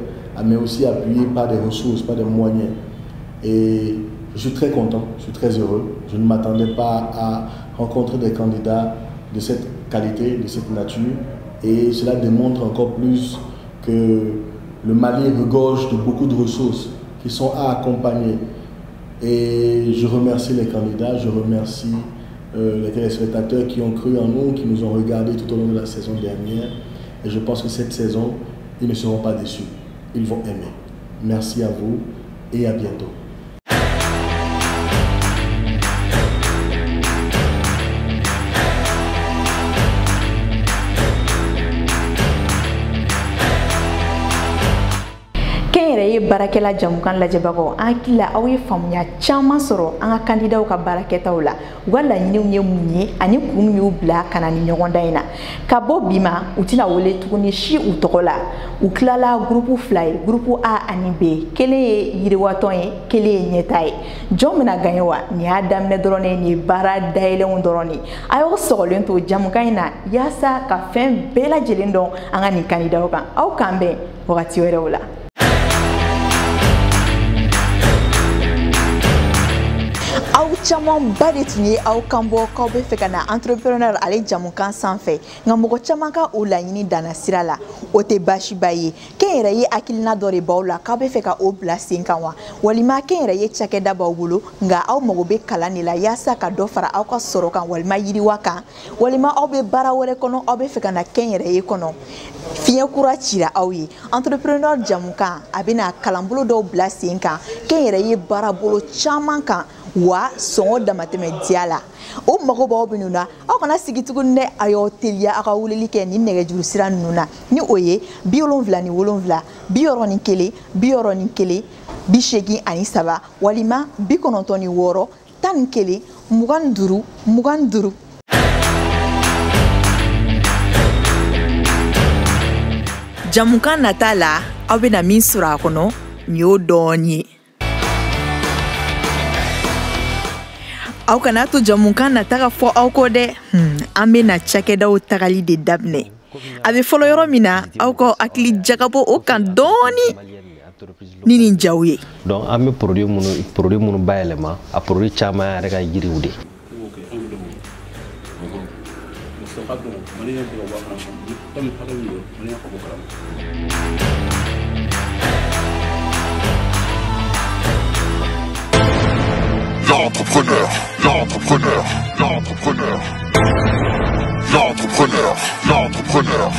mais aussi appuyé par des ressources, par des moyens. Et je suis très content, je suis très heureux. Je ne m'attendais pas à rencontrer des candidats de cette qualité, de cette nature. Et cela démontre encore plus que le Mali regorge de beaucoup de ressources qui sont à accompagner. Et je remercie les candidats, je remercie les téléspectateurs qui ont cru en nous, qui nous ont regardés tout au long de la saison dernière. Et je pense que cette saison, ils ne seront pas déçus. Ils vont aimer. Merci à vous et à bientôt. Barakela jamukan lajɛbagaw an hakili aw ye faamuya caman sɔrɔ an ka kandidaw ka baarakɛtaw la u ka laɲiniw ye mun ye ani kun y'u bila ka na ni ɲɔgɔndan in na ka bɔ bi ma u tɛna wele tuguni si u tɔgɔ la u tilala gurupu fila ye gurupu A ani B kelen ye yiriwatɔn ye kelen ye ɲɛta ye jɔn bɛna gaɲɛ wa nin y'a daminɛ dɔrɔn ye nin ye baara dayɛlɛnw dɔrɔn ye a y'aw sɔgɔlen to jamukan in na yaasa ka fɛn bɛɛ lajɛlen dɔn an ka nin kandidaw kan aw k'an bɛn wagati wɛrɛw la. Aw caman ba de tun ye aw kan bɔ k'aw bɛ fɛ ka na entrepreneur ale jamukan sanfɛ nka mɔgɔ caman ka o laɲini danna sira la o tɛ baasiba ye kɛnyɛrɛ ye hakilina dɔ de b'aw la k'aw bɛ fɛ ka o bila sen kan wa walima kɛnyɛrɛ ye cakɛda b'aw bolo nka aw mago bɛ kalan de la yaasa ka dɔ fara aw ka sɔrɔ kan walima yiriwa kan walima aw bɛ baara wɛrɛ kɔnɔ aw bɛ fɛ ka na kɛnyɛrɛ ye kɔnɔ fiɲɛ kura cira aw ye entrepreneur jamukan a bɛna kalanbolo dɔw bila sen kan kɛnyɛrɛ ye baara bolo caman kan wa sɔngɔ damatɛmɛ diya la o mago b'aw bɛ na aw kana sigi tuguni dɛ a y'aw teliya aw ka weleli kɛ ni nɛgɛjuru sira ninnu na ni o ye 77 ni 7 61 61 83 walima 96 ni 6 11 25 25. Jamukan nata la aw bɛna min sɔrɔ a kɔnɔ nin y'o dɔɔnin ye. Aw kana to jamukan nata ka fɔ aw kɔ dɛ an bɛna cakɛdaw tagali de daminɛ a bɛ fɔlɔ yɔrɔ min na aw ka hakili jagabɔ o kan dɔɔnin ni nin jaw ye. Donc an bɛ produit minnu bayɛlɛma a produit caman yɛrɛ ka yiriw de. L'entrepreneur, l'entrepreneur, l'entrepreneur, l'entrepreneur, l'entrepreneur.